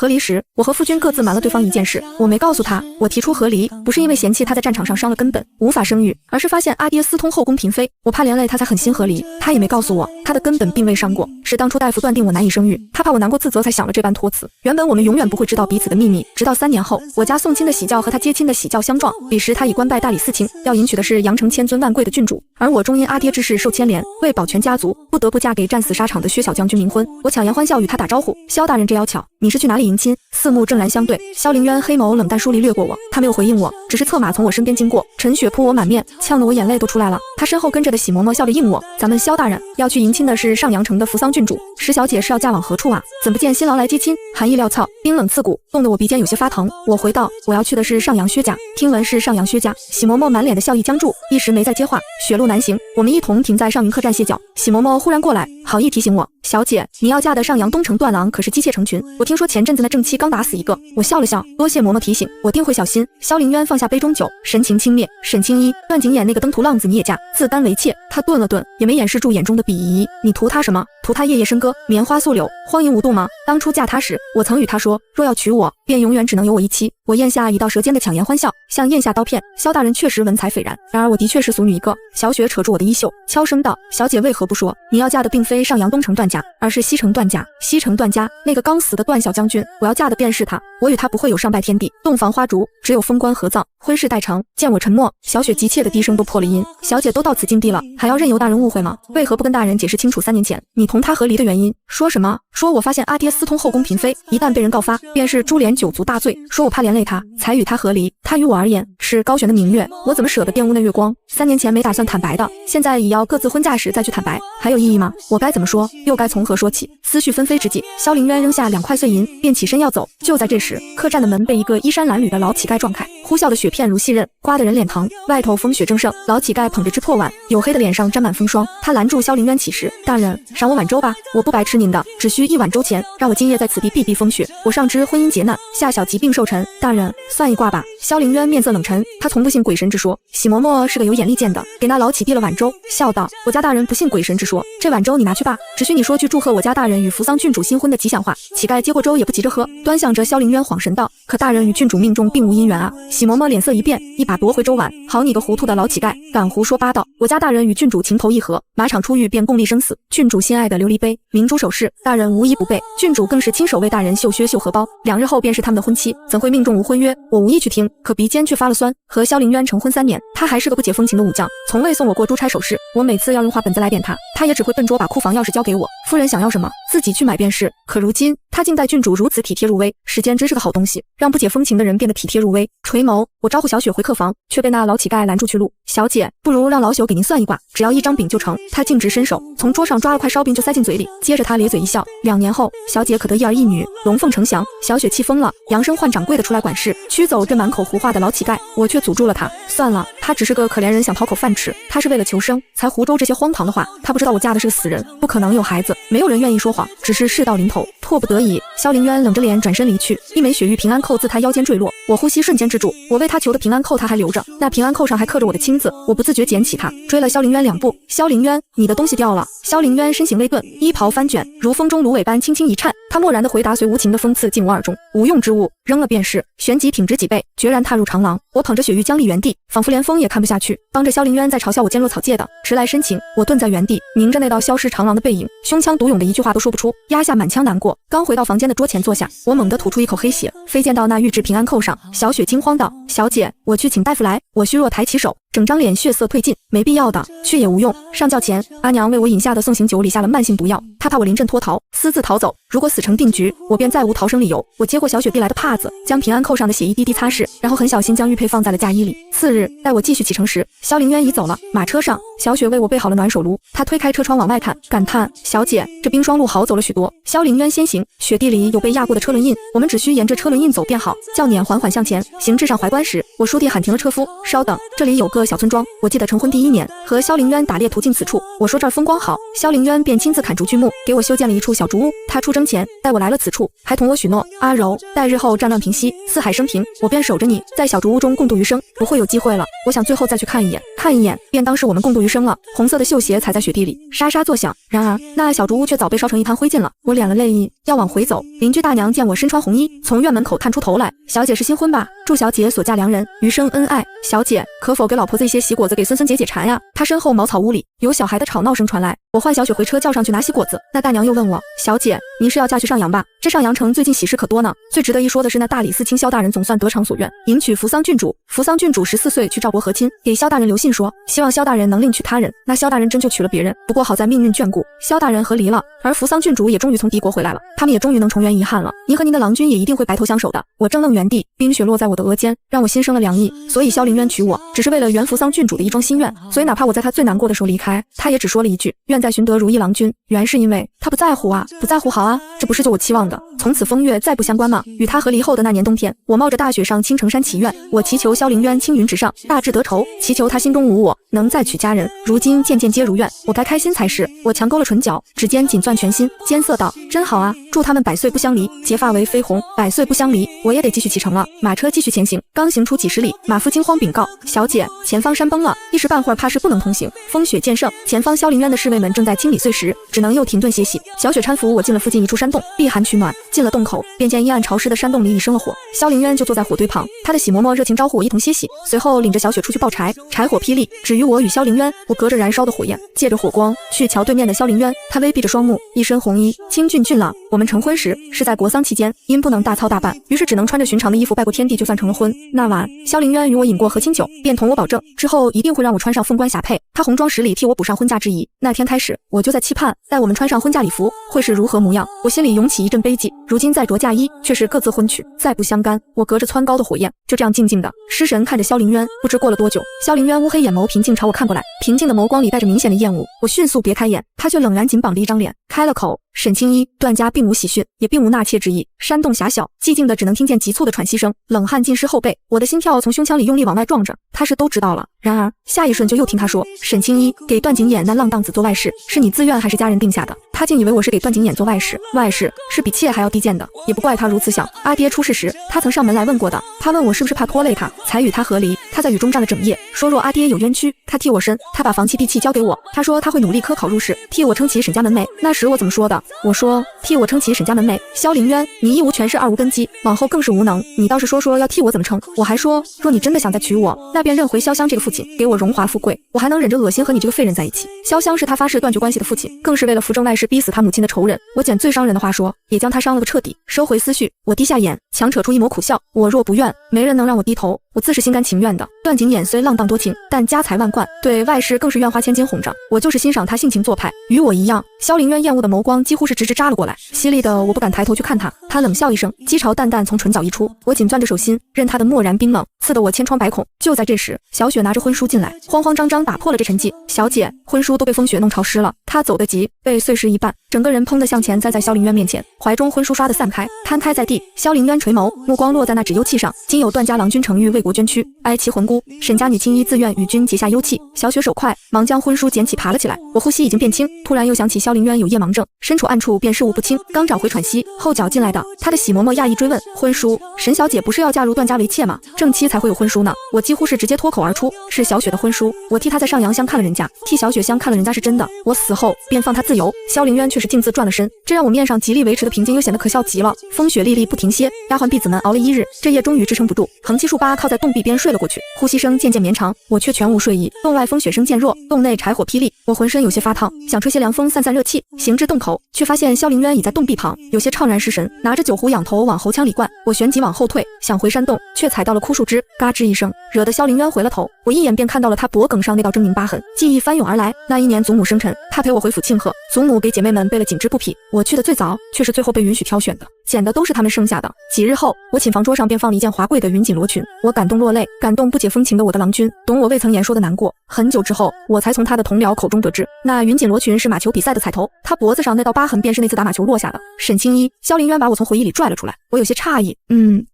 和离时，我和夫君各自瞒了对方一件事，我没告诉他，我提出和离，不是因为嫌弃他在战场上伤了根本，无法生育，而是发现阿爹私通后宫嫔妃，我怕连累他才狠心和离。他也没告诉我，他的根本并未伤过，是当初大夫断定我难以生育，他怕我难过自责才想了这般托辞。原本我们永远不会知道彼此的秘密，直到3年后，我家送亲的喜轿和他接亲的喜轿相撞，彼时他已官拜大理寺卿，要迎娶的是阳城千尊万贵的郡主，而我终因阿爹之事受牵连，为保全家族，不得不嫁给战死沙场的薛小将军冥婚。我强颜欢笑与他打招呼，萧大人这妖巧，你是去哪里迎亲？四目正蓝相对，萧凌渊黑眸冷淡疏离掠过我，他没有回应我，只是策马从我身边经过，陈血扑我满面，呛得我眼泪都出来了。他身后跟着的喜嬷嬷笑着应我，咱们萧大人要去迎亲的是上阳城的扶桑郡主，石小姐是要嫁往何处啊？怎不见新郎来接亲？寒意料峭，冰冷刺骨，冻得我鼻尖有些发疼。我回道，我要去的是上阳薛家。听闻是上阳薛家，喜嬷嬷满脸的笑意僵住，一时没再接话。雪路难行，我们一同停在上云客栈歇脚。喜嬷嬷忽然过来，好意提醒我，小姐，你要嫁的上阳东城段郎可是姬妾成群，我听说前阵子那正妻刚打死一个。我笑了笑，多谢嬷嬷提醒，我定会小心。萧凌渊放下杯中酒，神情轻蔑。沈青衣，段景演那个登徒浪子你也嫁，自担为妾。他顿了顿，也没掩饰住眼中的鄙夷。你图他什么？图他夜夜笙歌，棉花素柳，荒淫无度吗？当初嫁他时，我曾与他说，若要娶我，便永远只能有我一妻。我咽下已到舌尖的强颜欢笑，像咽下刀片。萧大人确实文采斐然，然而我的确是俗女一个。小雪扯住我的衣袖，悄声道，小姐为何不说，你要嫁的并非上阳东城段家，而是西城段家。西城段家那个刚死的段小将军，我要嫁的便是他。我与他不会有上拜天地，洞房花烛，只有封官合葬，婚事待成。见我沉默，小雪急切的低声都破了音。小姐都到此境地了，还要任由大人误会吗？为何不跟大人解释清楚3年前你同他和离的原因？说什么？说我发现阿爹私通后宫嫔妃，一旦被人告发，便是株连9族大罪。说我怕连累他，才与他和离。他于我而言是高悬的明月，我怎么舍得玷污那月光？3年前没打算坦白的，现在已要各自婚嫁时再去坦白，还有意义吗？我该怎么说？又该从何说起？思绪纷飞之际，萧凌渊扔下2块碎银，便起身要走。就在这时，客栈的门被一个衣衫褴褛的老乞丐撞开，呼啸的雪片如细刃，刮得人脸疼。外头风雪正盛，老乞丐捧着只破碗，黝黑的脸上沾满风霜。他拦住萧凌渊起时，大人，赏我碗粥吧，我不白吃您的，只需1碗粥钱，让我今夜在此地避避风雪。我上知婚姻劫难，下小疾病受沉，大人算一卦吧。萧凌渊面色冷沉，他从不信鬼神之说。喜嬷嬷是个有眼力见的，给那老乞递了碗粥，笑道，我家大人不信鬼神之说，这碗粥你拿去吧，只需你说句祝贺我家大人与扶桑郡主新婚的吉祥话。乞丐接过粥也不急着喝，端详着萧凌渊恍神道，可大人与郡主命中并无姻缘啊。喜嬷嬷脸色一变，一把夺回粥碗，好你个糊涂的老乞丐，敢胡说八道，我家大人与郡主情投意合，马场出狱便共历生死，郡主心爱的琉璃杯明珠首饰，大人无一不备，郡主更是亲手为大人绣靴绣荷包，2日后便是他们的婚期，怎会命中无婚约？我无意去听，可鼻尖却发了酸。和萧凌渊成婚3年，他还是个不解风情的武将，从未送我过珠钗首饰，我每次要用画本子来点他也只会笨拙把库房钥匙交给我，夫人想要什么自己去买便是。可如今他竟待郡主如此体贴入微，时间真是个好东西，让不解风情的人变得体贴入微。垂眸，我招呼小雪回客房，却被那老乞丐拦住去路。小姐，不如让老朽给您算一卦，只要1张饼就成。他径直伸手，从桌上抓了块烧饼就塞进嘴里，接着他咧嘴一笑，2年后小姐可得1儿1女，龙凤呈祥。小雪气疯了，扬声唤掌柜的出来管事，驱走这满口胡话的老乞丐。我却阻住了他，算了，他只是个可怜人，想讨口饭吃，他是为了求生才胡诌这些荒唐的话，他不知道我嫁的是个死人，不可能有孩子，没有人愿意说谎，只是事到临头，迫不得已。萧凌渊冷着脸转身离去，一枚雪玉平安扣自他腰间坠落，我呼吸瞬间滞住。我为他求的平安扣他还留着，那平安扣上还刻着我的亲字，我不自觉捡起它，追了萧凌渊2步。萧凌渊，你的东西掉了。萧凌渊身形微顿，衣袍翻卷，如风中芦苇般轻轻一颤，他漠然的回答随无情的风刺进我耳中，无用之物扔了便是。旋即挺直脊背，决然踏入长廊。我捧着雪玉僵立原地，仿佛连风也看不下去，帮着萧凌渊在嘲笑我坚若草芥的迟来深情。我顿在原地，凝着那道消失长廊的背影，胸腔独涌的一句话都说不出，压下满腔难过。刚回到房间的桌前坐下，我猛地吐出一口黑血，飞溅到那玉质平安扣上。小雪惊慌道，小姐，我去请大夫来。我虚弱抬起手，整张脸血色褪尽，没必要的，去也无用。上轿前，阿娘为我饮下的送行酒里下了慢性毒药，她怕我临阵脱逃，私自逃走，如果死成定局，我便再无逃生理由。我接过小雪递来的帕子，将平安扣上的血一滴滴擦拭，然后很小心将玉佩放在了嫁衣里。次日，待我继续启程时，萧凌渊已走了。马车上，小雪为我备好了暖手炉，她推开车窗往外看，感叹，小姐，这冰霜路好走了许多。萧凌渊先行，雪地里有被压过的车轮印，我们只需沿着车轮印走便好。轿辇缓缓向前，行至上怀关时，我书弟喊停了车夫，稍等，这里有个小村庄，我记得成婚第1年和萧凌渊打猎途径此处，我说这儿风光好，萧凌渊便亲自砍竹锯木，给我修建了一处小竹屋。他出征前带我来了此处，还同我许诺，阿柔，待日后战乱平息，四海升平，我便守着你，在小竹屋中共度余生，不会有机会了。我想最后再去看一眼，看一眼便当是我们共度余生了。红色的绣鞋踩在雪地里，沙沙作响。然而那小竹屋却早被烧成一滩灰烬了。我敛了泪意，要往回走。邻居大娘见我身穿红衣，从院门口探出头来：“小姐是新婚吧？祝小姐所嫁良人余生恩爱。小姐可否给老婆子一些喜果子，给孙孙解解馋呀？”她身后茅草屋里有小孩的吵闹声传来，我唤小雪回车叫上去拿喜果子。那大娘又问我：“小姐，您是要嫁去上阳吧？这上阳城最近喜事可多呢。最值得一说的是那大理寺卿萧大人总算得偿所愿，迎娶扶桑郡主。扶桑郡主14岁去赵国和亲，给萧大人留信说，希望萧大人能另娶他人。那萧大人真就娶了别人，不过好在命运眷顾，萧大人和离了，而扶桑郡主也终于从敌国回来了，他们也终于能重圆遗憾了。您和您的郎君也一定会白头相守的。”我正愣原地，冰雪落在我的额间，让我心生了凉意。所以萧凌渊娶我，只是为了圆扶桑郡主的一桩心愿。所以哪怕我在他最难过的时候离开，他也只说了一句：“愿在寻得如意郎君。”原是因为他不在乎啊，不在乎好啊，这不是就我期望的，从此风月再不相关吗？与他和离后的那年冬天，我冒着大雪上青城山祈愿，我祈求萧凌渊青云直上，大志得酬，祈求他心中无我，能再娶佳人。如今渐渐皆如愿，我该开心才是。我强勾了唇角，指尖紧攥拳心，艰涩道：“真好啊，祝他们百岁不相离，结发为飞鸿，百岁不相离。”我也得继续启程了。马车继续前行，刚行出几十里，马夫惊慌禀告：“小姐，前方山崩了，一时半会儿怕是不能通行。风雪渐盛，前方萧凌渊的侍卫们正在清理碎石，只能又停顿歇息。”小雪搀扶我进了附近一处山洞，避寒取暖。进了洞口，便见阴暗潮湿的山洞里已生了火，萧凌渊就坐在火堆旁，他的喜嬷嬷热情招呼我一同歇息，随后领着小雪出去抱柴，柴火霹雳，只于我与萧凌渊。我隔着燃烧的火焰，借着火光去瞧对面的萧凌渊，他微闭着双目，一身红衣，清俊俊朗。我们成婚时是在国丧期间，因不能大操大办，于是只能穿着寻常的衣服拜过天地，就算成了婚。那晚，萧凌渊与我饮过和亲酒，便同我保证，之后一定会让我穿上凤冠霞帔，他红妆十里替我补上婚嫁之谊。那天开始，我就在期盼，待我们穿上婚嫁礼服，会是如何模样。我心里涌起一阵悲寂，如今再着嫁衣，却是各自婚娶，再不相干。我隔着蹿高的火焰，就这样静静的失神看着萧凌渊。不知过了多久，萧凌渊乌黑眼眸平静朝我看过来，平静的眸光里带着明显的厌恶。我迅速别开眼，他却冷然紧绑着一张脸，开了口：“沈青衣。”段家并无喜讯，也并无纳妾之意。山洞狭小，寂静的只能听见急促的喘息声，冷汗浸湿后背，我的心跳从胸腔里用力往外撞着。他是都知道了，然而下一瞬就又听他说：“沈青衣，给段景琰那浪荡子做外室，是你自愿还是家人定下的？”他竟以为我是给段景琰做外室，外室是比妾还要低贱的，也不怪他如此想。阿爹出事时，他曾上门来问过的，他问我是不是怕拖累他，才与他和离。他在雨中站了整夜，说若阿爹有冤屈，他替我申。他把房契地契交给我，他说他会努力科考入仕，替我撑起沈家门楣。那时我怎么说的？我说替我撑起沈家门楣。萧凌渊，你一无权势，二无根基，往后更是无能。你倒是说要替我怎么撑。我还说，若你真的想再娶我，那便认回潇湘这个父亲，给我荣华富贵，我还能忍着恶心和你这个废人在一起。潇湘是他发誓断绝关系的父亲，更是为了扶正外事逼死他母亲的仇人。我捡最伤人的话说，也将他伤了个彻底。收回思绪，我低下眼，强扯出一抹苦笑。我若不愿，没人能让我低头，我自是心甘情愿的。段景琰虽浪荡多情，但家财万贯，对外事更是愿花千金哄着。我就是欣赏他性情做派，与我一样。萧凌渊厌恶的眸光几乎是直直扎了过来，犀利的我不敢抬头去看他。他冷笑一声，讥嘲淡淡从唇角溢出。我紧攥着手心，任他的漠然冰冷刺得我千疮百孔。就在这时，小雪拿着婚书进来，慌慌张张打破了这沉寂。小姐，婚书都被风雪弄潮湿了。她走得急，被碎尸一半，整个人砰地向前栽在萧凌渊面前，怀中婚书唰地散开，摊开在地。萧凌渊垂眸，目光落在那纸幽契上，今有段家郎君承玉为国捐躯，哀其魂孤，沈家女青衣自愿与君结下幽契。小雪手快，忙将婚书捡起爬了起来。我呼吸已经变轻，突然又想起萧凌渊有夜盲症，身处暗处便视物不清，刚找回喘息，后脚进来的他的喜嬷嬷讶异追问：“婚书？沈小姐不是要嫁入段家为妾吗？正妻才会有婚书呢。”我几乎是直接脱口而出：“是小雪的婚书，我替她在上阳乡看了人家，替小雪乡看了人家是真的。我死后便放她自由。”萧凌渊却是径自转了身，这让我面上极力维持的平静又显得可笑极了。风雪历历不停歇，丫鬟婢子们熬了一日，这夜终于支撑不住，横七竖八靠在洞壁边睡了过去。呼吸声渐渐绵长，我却全无睡意。洞外风雪声渐弱，洞内柴火霹雳，我浑身有些发烫，想吹些凉风散散热气。行至洞口，却发现萧凌渊已在洞壁旁，有些怅然失神，拿着酒壶仰头往喉腔里灌。我旋即往后退，想回山洞，却踩到了枯树枝，嘎吱一声，惹得萧凌渊回了头。我一眼便看到了他脖颈上那道狰狞疤痕，记忆翻涌而来。那一年祖母生辰，他陪我回府庆贺，祖母给姐妹们备了紧致布匹，我去的最早，却是最后被允许挑选的，捡的都是他们剩下的。几日后，我寝房桌上便放了一件华贵的云锦罗裙，我感动落泪，感动不解风情的我的郎君，懂我未曾言说的难过。很久之后，我才从他的同僚口中得知，那云锦罗裙是马球比赛的彩头，他脖子上那道疤痕便是那次打马球落下的。沈青衣，萧凌渊把我从回忆里拽了出来，我有些诧异。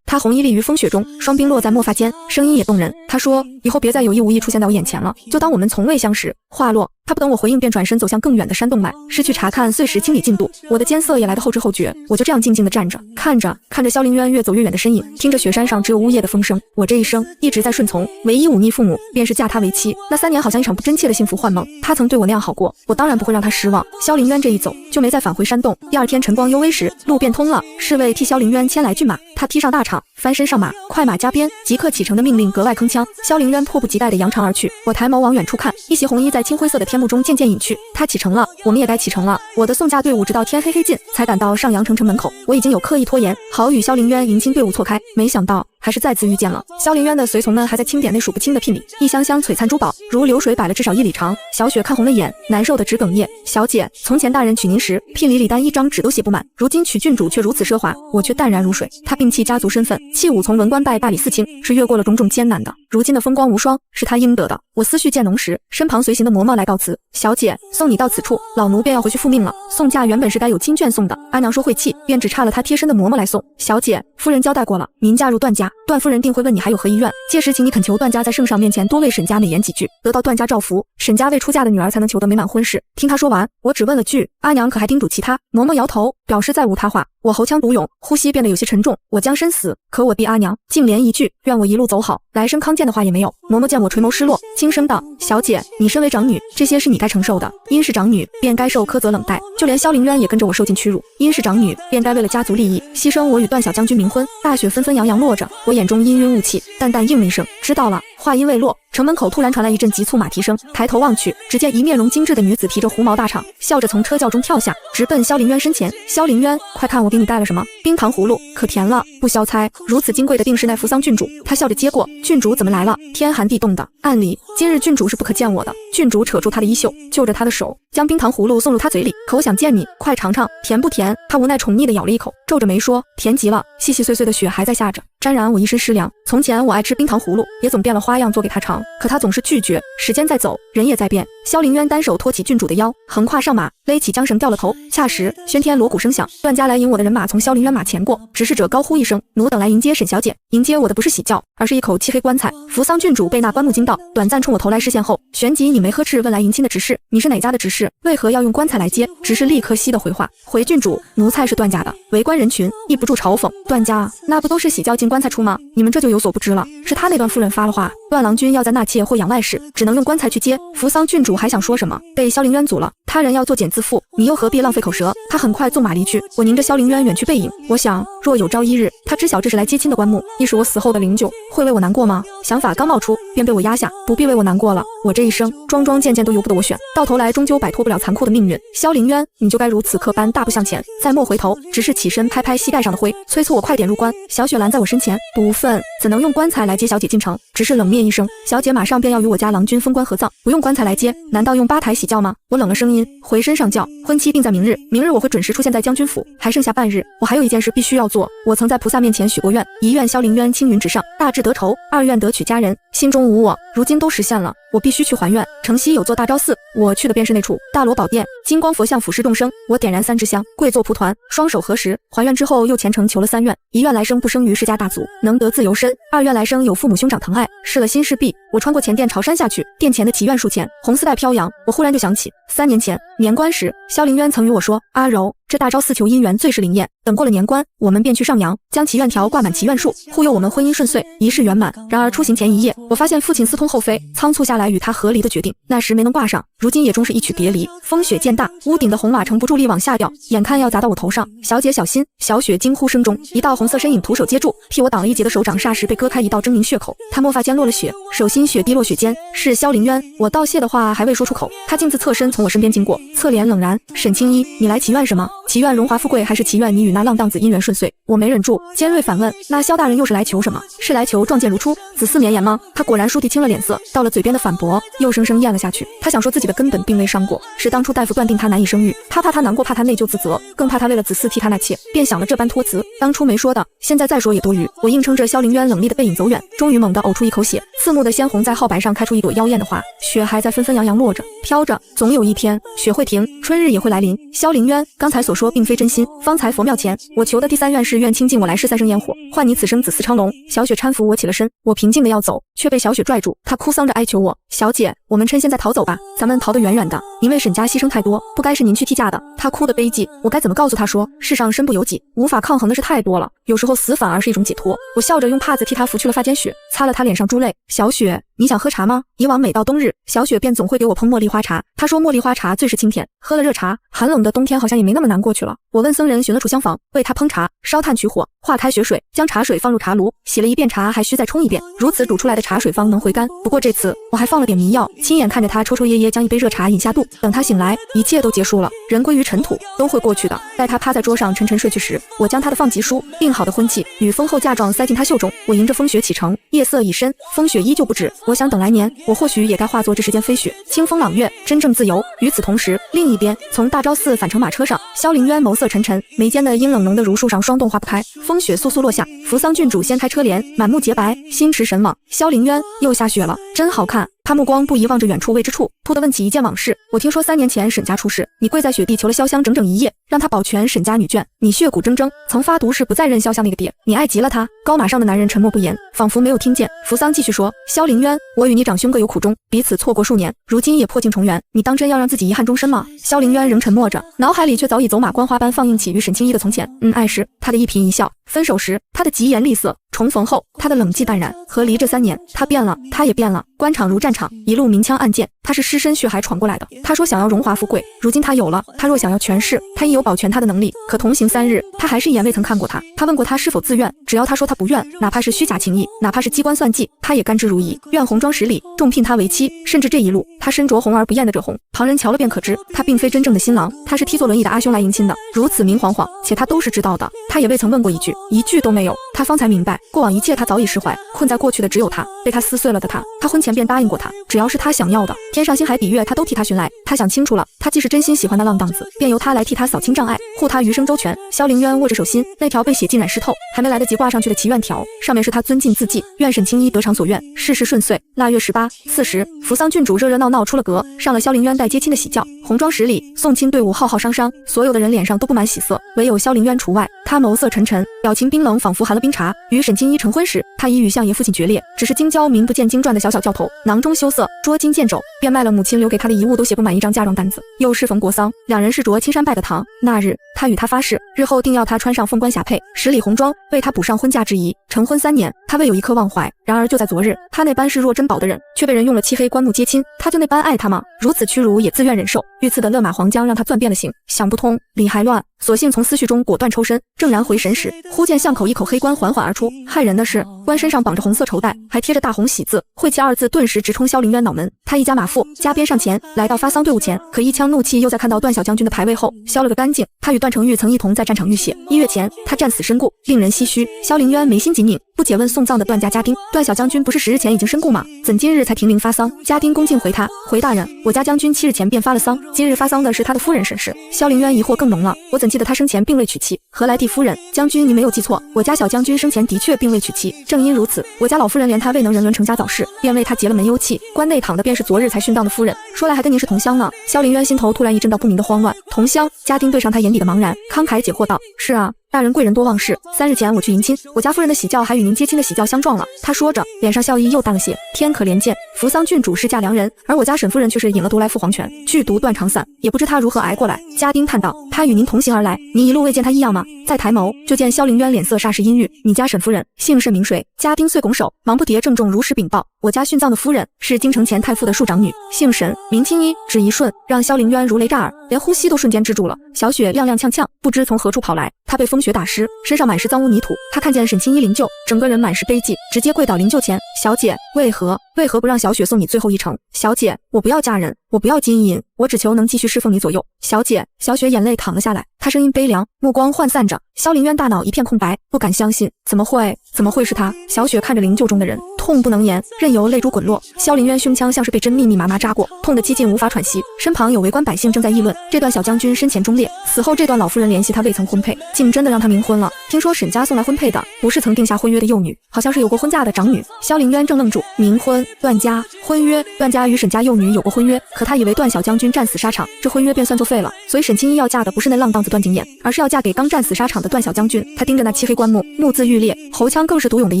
她红衣立于风雪中，双鬓落在墨发间，声音也动人。她说：“以后别再有意无意出现在我眼前了，就当我们从未相识。”话落，她不等我回应，便转身走向更远的山洞外，失去查看碎石清理进度。我的艰涩也来得后知后觉，我就这样静静地站着，看着萧凌渊越走越远的身影，听着雪山上只有呜咽的风声。我这一生一直在顺从，唯一忤逆父母，便是嫁他为妻。那3年好像一场不真切的幸福幻梦，他曾对我那样好过，我当然不会让他失望。萧凌渊这一走，就没再返回山洞。第二天晨光幽微时，路变通了，侍卫替萧凌渊牵来骏马，他踢上大氅，翻身上马，快马加鞭，即刻启程的命令格外铿锵。萧凌渊迫不及待地扬长而去，我抬眸往远处看，一袭红衣在青灰色的天幕中渐渐隐去。他启程了，我们也该启程了。我的送嫁队伍直到天黑黑尽，才赶到上阳城城门口。我已经有刻意拖延，好与萧凌渊迎亲队伍错开，没想到还是再次遇见了。萧凌渊的随从们还在清点那数不清的聘礼，一箱箱璀璨珠宝如流水摆了至少1里长。小雪看红了眼，难受的直哽咽。小姐，从前大人娶您时，聘礼里单1张纸都写不满，如今娶郡主却如此奢华，我却淡然如水。他摒弃家族身份，弃武从文官拜大理寺卿，是越过了种种艰难的。如今的风光无双，是他应得的。我思绪渐浓时，身旁随行的嬷嬷来告辞：“小姐，送你到此处，老奴便要回去复命了。”送嫁原本是该有亲眷送的，阿娘说会弃，便只差了她贴身的嬷嬷来送。小姐，夫人交代过了，您嫁入段家，段夫人定会问你还有何遗愿，届时请你恳求段家在圣上面前多为沈家美言几句，得到段家照拂，沈家未出嫁的女儿才能求得美满婚事。听她说完，我只问了句：“阿娘可还叮嘱其他？”嬷嬷摇头，表示再无他话。我喉腔独涌，呼吸变得有些沉重，我将身死，可我弟阿娘竟连一句愿我一路走好，来生康健的话也没有。嬷嬷见我垂眸失落，轻声道：“小姐，你身为长女，这些是你该承受的。因是长女，便该受苛责冷待，就连萧凌渊也跟着我受尽屈辱。因是长女，便该为了家族利益，牺牲我与段小将军冥婚。”大雪纷纷扬扬落着，我眼中氤氲雾气，淡淡应了一声：“知道了。”话音未落，城门口突然传来一阵急促马蹄声，抬头望去，只见一面容精致的女子提着狐毛大氅，笑着从车轿中跳下，直奔萧凌渊身前。萧凌渊，快看我给你带了什么！冰糖葫芦，可甜了，不消猜。如此金贵的定是奈扶桑郡主。他笑着接过，郡主怎么来了？天寒地冻的，按理今日郡主是不可见我的。郡主扯住他的衣袖，就着他的手，将冰糖葫芦送入他嘴里。可我想见你，快尝尝，甜不甜？他无奈宠溺地咬了一口，皱着眉说：“甜极了。”细细碎碎的雪还在下着，沾染我一身湿凉。从前我爱吃冰糖葫芦，也总变了花样做给他尝，可他总是拒绝。时间在走，人也在变。萧凌渊单手托起郡主的腰，横跨上马，勒起缰绳掉了头。恰时喧天锣鼓声响，段家来迎我的人马从萧凌渊马前过，执事者高呼一声：“奴等来迎接沈小姐。”迎接我的不是喜轿，而是一口漆黑棺材。扶桑郡主被那棺木惊到，短暂冲我投来视线后，旋即你没呵斥问来迎亲的执事：“你是哪家的执事？为何要用棺材来接？”执事立刻息地回话：“回郡主，奴才是段家的。”围观人群抑不住嘲讽：“段家那不都是喜轿进棺材出吗？你们这就有所不知了，是他那段夫人发了话，段郎君要在纳妾或养外事，只能用棺材去接。”扶桑郡主还想说什么，被萧凌渊阻了。他人要作茧自缚，你又何必浪费口舌？他很快纵马离去。我凝着萧凌渊远去背影，我想，若有朝一日，他知晓这是来接亲的棺木，亦是我死后的灵柩，会为我难过吗？想法刚冒出，便被我压下，不必为我难过了。我这一生，桩桩件件都由不得我选，到头来终究摆脱不了残酷的命运。萧凌渊，你就该如此刻般大步向前，再莫回头。只是起身拍拍膝盖上的灰，催促我快点入关。小雪拦在我身前，不忿，怎能用棺材来接小姐进城？只是冷面一声，小姐马上便要与我家郎君封棺合葬，不用棺材来接，难道用8台喜轿吗？我冷了声音，回身上轿，婚期定在明日，明日我会准时出现在将军府，还剩下半日，我还有一件事必须要做。我曾在菩萨面前许过愿，一愿萧凌渊青云直上，大志得酬；二愿得娶佳人，心中无我。如今都实现了，我必须去还愿。城西有座大昭寺，我去的便是那处大罗宝殿，金光佛像俯视众生。我点燃3支香，跪坐蒲团，双手合十，还愿之后又虔诚求了3愿：一愿来生不生于世家大族，能得自由身；二愿来生有父母兄长疼爱，试了心事毕。我穿过前殿朝山下去，殿前的祈愿树前，红丝带飘扬。我忽然就想起3年前年关时，萧凌渊曾与我说：“阿柔，这大昭寺求姻缘最是灵验，等过了年关，我们便去上阳，将祈愿条挂满祈愿树，护佑我们婚姻顺遂，一世圆满。”然而出行前一夜，我发现父亲思通后非，仓促下来与他和离的决定，那时没能挂上，如今也终是一曲别离。风雪渐大，屋顶的红瓦承不住力往下掉，眼看要砸到我头上。小姐小心！小雪惊呼声中，一道红色身影徒手接住，替我挡了一劫的手掌霎时被割开一道狰狞血口，他墨发间落了血，手心血滴落雪间，是萧凌渊。我道谢的话还未说出口，他径自侧身从我身边经过，侧脸冷然：“沈青衣，你来祈愿什么？祈愿荣华富贵，还是祈愿你与那浪荡子姻缘顺遂？”我没忍住，尖锐反问：“那萧大人又是来求什么？是来求撞剑如初，子嗣绵延吗？”他果然倏地青了脸色，到了嘴边的反驳又生生咽了下去。他想说自己的根本并未伤过，是当初大夫断定他难以生育，他怕他难过，怕他内疚自责，更怕他为了子嗣替他纳妾，便想了这般托辞。当初没说的，现在再说也多余。我硬撑着萧凌渊冷厉的背影走远，终于猛地呕出一口血，刺目的鲜红在皓白上开出一朵妖艳的花，雪还在纷纷扬扬落着飘着，总有一天雪会停，春日也会来临。萧凌渊，刚才所说说并非真心，方才佛庙前，我求的第3愿是愿倾尽我来世3生烟火，换你此生子嗣昌隆。小雪搀扶我起了身，我平静的要走，却被小雪拽住，她哭丧着哀求我，小姐，我们趁现在逃走吧，咱们逃得远远的，您为沈家牺牲太多，不该是您去替嫁的。她哭得悲寂，我该怎么告诉她说，世上身不由己，无法抗衡的事太多了，有时候死反而是一种解脱。我笑着用帕子替她拂去了发间雪，擦了她脸上珠泪。小雪，你想喝茶吗？以往每到冬日，小雪便总会给我烹茉莉花茶，她说茉莉花茶最是清甜，喝了热茶，寒冷的冬天好像也没那么难过去了。我问僧人寻了处香房，为她烹茶，烧炭取火，化开雪水，将茶水放入茶炉，洗了一遍茶还需再冲一遍，如此煮出来的茶水方能回甘。不过这次我还放了点迷药，亲眼看着她抽抽噎噎将一杯热茶饮下肚，等她醒来，一切都结束了，人归于尘土，都会过去的。待她趴在桌上沉沉睡去时，我将她的放集书、订好的婚契与封后嫁状塞进她袖中。我迎着风雪启程，夜色已深，风雪依旧不止。我想等来年，我或许也该化作这世间飞雪，清风朗月，真正自由。与此同时，另一边，从大昭寺返程马车上，萧凌渊眸色沉沉，眉间的阴冷浓的如树上霜冻化不开。风雪簌簌落下，扶桑郡主掀开车帘，满目洁白，心驰神往。萧凌渊，又下雪了，真好看。他目光不移望着远处未知处，突地问起一件往事。我听说3年前沈家出事，你跪在雪地求了潇湘整整1夜，让他保全沈家女眷。你血骨铮铮，曾发毒誓不再认潇湘那个爹，你爱极了他。高马上的男人沉默不言，仿佛没有听见。扶桑继续说，萧凌渊，我与你长兄各有苦衷，彼此错过数年，如今也破镜重圆，你当真要让自己遗憾终身吗？萧凌渊仍沉默着，脑海里却早已走马观花般放映起与沈清一的从前。爱时他的一颦一笑，分手时他的疾言厉色，重逢后他的冷寂淡然。和离这3年，他变了，他也变了。官场如战场，一路明枪暗箭，他是尸身血海闯过来的。他说想要荣华富贵，如今他有了。他若想要权势，他亦有保全他的能力。可同行3日，他还是一眼未曾看过他。他问过他是否自愿，只要他说他不愿，哪怕是虚假情谊，哪怕是机关算计，他也甘之如饴。愿红妆10里，重聘他为妻。甚至这一路，他身着红而不艳的这红，旁人瞧了便可知，他并非真正的新郎，他是踢坐轮椅的阿兄来迎亲的。如此明晃晃，且他都是知道的。他也未曾问过一句，一句都没有。他方才明白，过往一切他早已释怀，困在过去的只有他，被他撕碎了的他。他婚前便答应过他，只要是他想要的，天上星海比月他都替他寻来。他想清楚了，他既是真心喜欢那浪荡子，便由他来替他扫清障碍，护他余生周全。萧凌渊握着手心，那条被血浸染湿透，还没来得及挂上去的祈愿条，上面是他尊敬字迹，愿沈清一得偿所愿，事事顺遂。腊月18、40，扶桑郡主热热闹闹出了阁，上了萧凌渊带接亲的喜轿。红妆10里，送亲队伍浩浩汤汤，所有的人脸上都布满喜色，唯有萧凌渊除外。他眸色沉沉，表情冰冷，仿佛寒了冰茶。与沈清一成婚时，他已与相爷父亲决裂，只是京郊名不见经传的小小教头，囊中羞涩，捉襟见肘，便卖了母亲留给他的遗物都写不满一张嫁妆单子。又适逢国丧，两人是着青山拜的堂。那日，他与他发誓，日后定要他穿上凤冠霞帔10里红妆，为他补上婚嫁之仪。成婚3年，他未有一刻忘怀。然而就在昨日，他那般视若珍宝的人，却被人用了漆黑棺木接亲。他就那般爱他吗？如此屈辱也自愿忍受。遇刺的勒马黄浆让他钻遍了形，想不通，理还乱，索性从思绪中果断抽身。正然回神时，忽见巷口一口黑棺缓缓而出。骇人的是，棺身上绑着红色绸带，还贴着大红喜字，晦气2字顿时直冲萧凌渊脑门。他一家马腹，加鞭上前，来到发丧队伍前，可一腔怒气又在看到段小将军的牌位后消了个干净。他与段成玉曾一同在战场浴血，1月前他战死身故，令人唏嘘。萧凌渊眉心紧拧，不解问送葬的段家家丁，段小将军不是10日前已经身故吗？怎今日才停灵发丧？家丁恭敬回他，回大人，我家将军7日前便发了丧，今日发丧的是他的夫人沈氏。萧凌渊疑惑更浓了，我怎记得他生前并未娶妻，何来替夫人？将军您没有记错，我家小将军生前的确并未娶妻，正因如此，我家老夫人怜他未能人伦成家早逝，便为他结了门幽契，棺内躺的便是昨日才殉葬的夫人。说来还跟您是同乡呢。萧凌渊心头突然一阵到不明的慌乱。同乡？家丁对上他眼底的茫然，慷慨解惑道，是啊，大人贵人多忘事，3日前我去迎亲，我家夫人的喜轿还与您接亲的喜轿相撞了。他说着，脸上笑意又淡了些。天可怜见，扶桑郡主是嫁良人，而我家沈夫人却是饮了毒来赴黄泉，剧毒断肠散，也不知她如何挨过来。家丁叹道，她与您同行而来，您一路未见她异样吗？再抬眸，就见萧凌渊脸色霎时阴郁。你家沈夫人姓甚名谁？家丁遂拱手，忙不迭郑重如实禀报，我家殉葬的夫人是京城前太傅的庶长女，姓沈，名清一。只一瞬，让萧凌渊如雷炸耳，连呼吸都瞬间止住了。小雪踉踉跄跄，不知从何处跑来，她被风雪打湿，身上满是脏污泥土。她看见沈清一灵柩，整个人满是悲寂，直接跪倒灵柩前。小姐，为何不让小雪送你最后一程？小姐，我不要嫁人，我不要金银，我只求能继续侍奉你左右。小姐，小雪眼泪淌了下来，她声音悲凉，目光涣散着。萧凌渊大脑一片空白，不敢相信，怎么会是他？小雪看着灵柩中的人，痛不能言，任由泪珠滚落。萧凌渊胸腔像是被针密密麻麻扎过，痛得几近无法喘息。身旁有围观百姓正在议论，这段小将军生前忠烈，死后这段老夫人联系他未曾婚配，竟真的让他冥婚了。听说沈家送来婚配的不是曾定下婚约的幼女，好像是有过婚嫁的长女。萧凌渊正愣住，冥婚、段家、婚约，段家与沈家幼女有过婚约，可他以为段小将军战死沙场，这婚约便算作废了，所以沈清一要嫁的不是那浪荡子段景琰，而是要嫁给刚战死沙场的段小将军。他盯着那漆黑棺木，目眦欲裂，喉腔更是独涌的一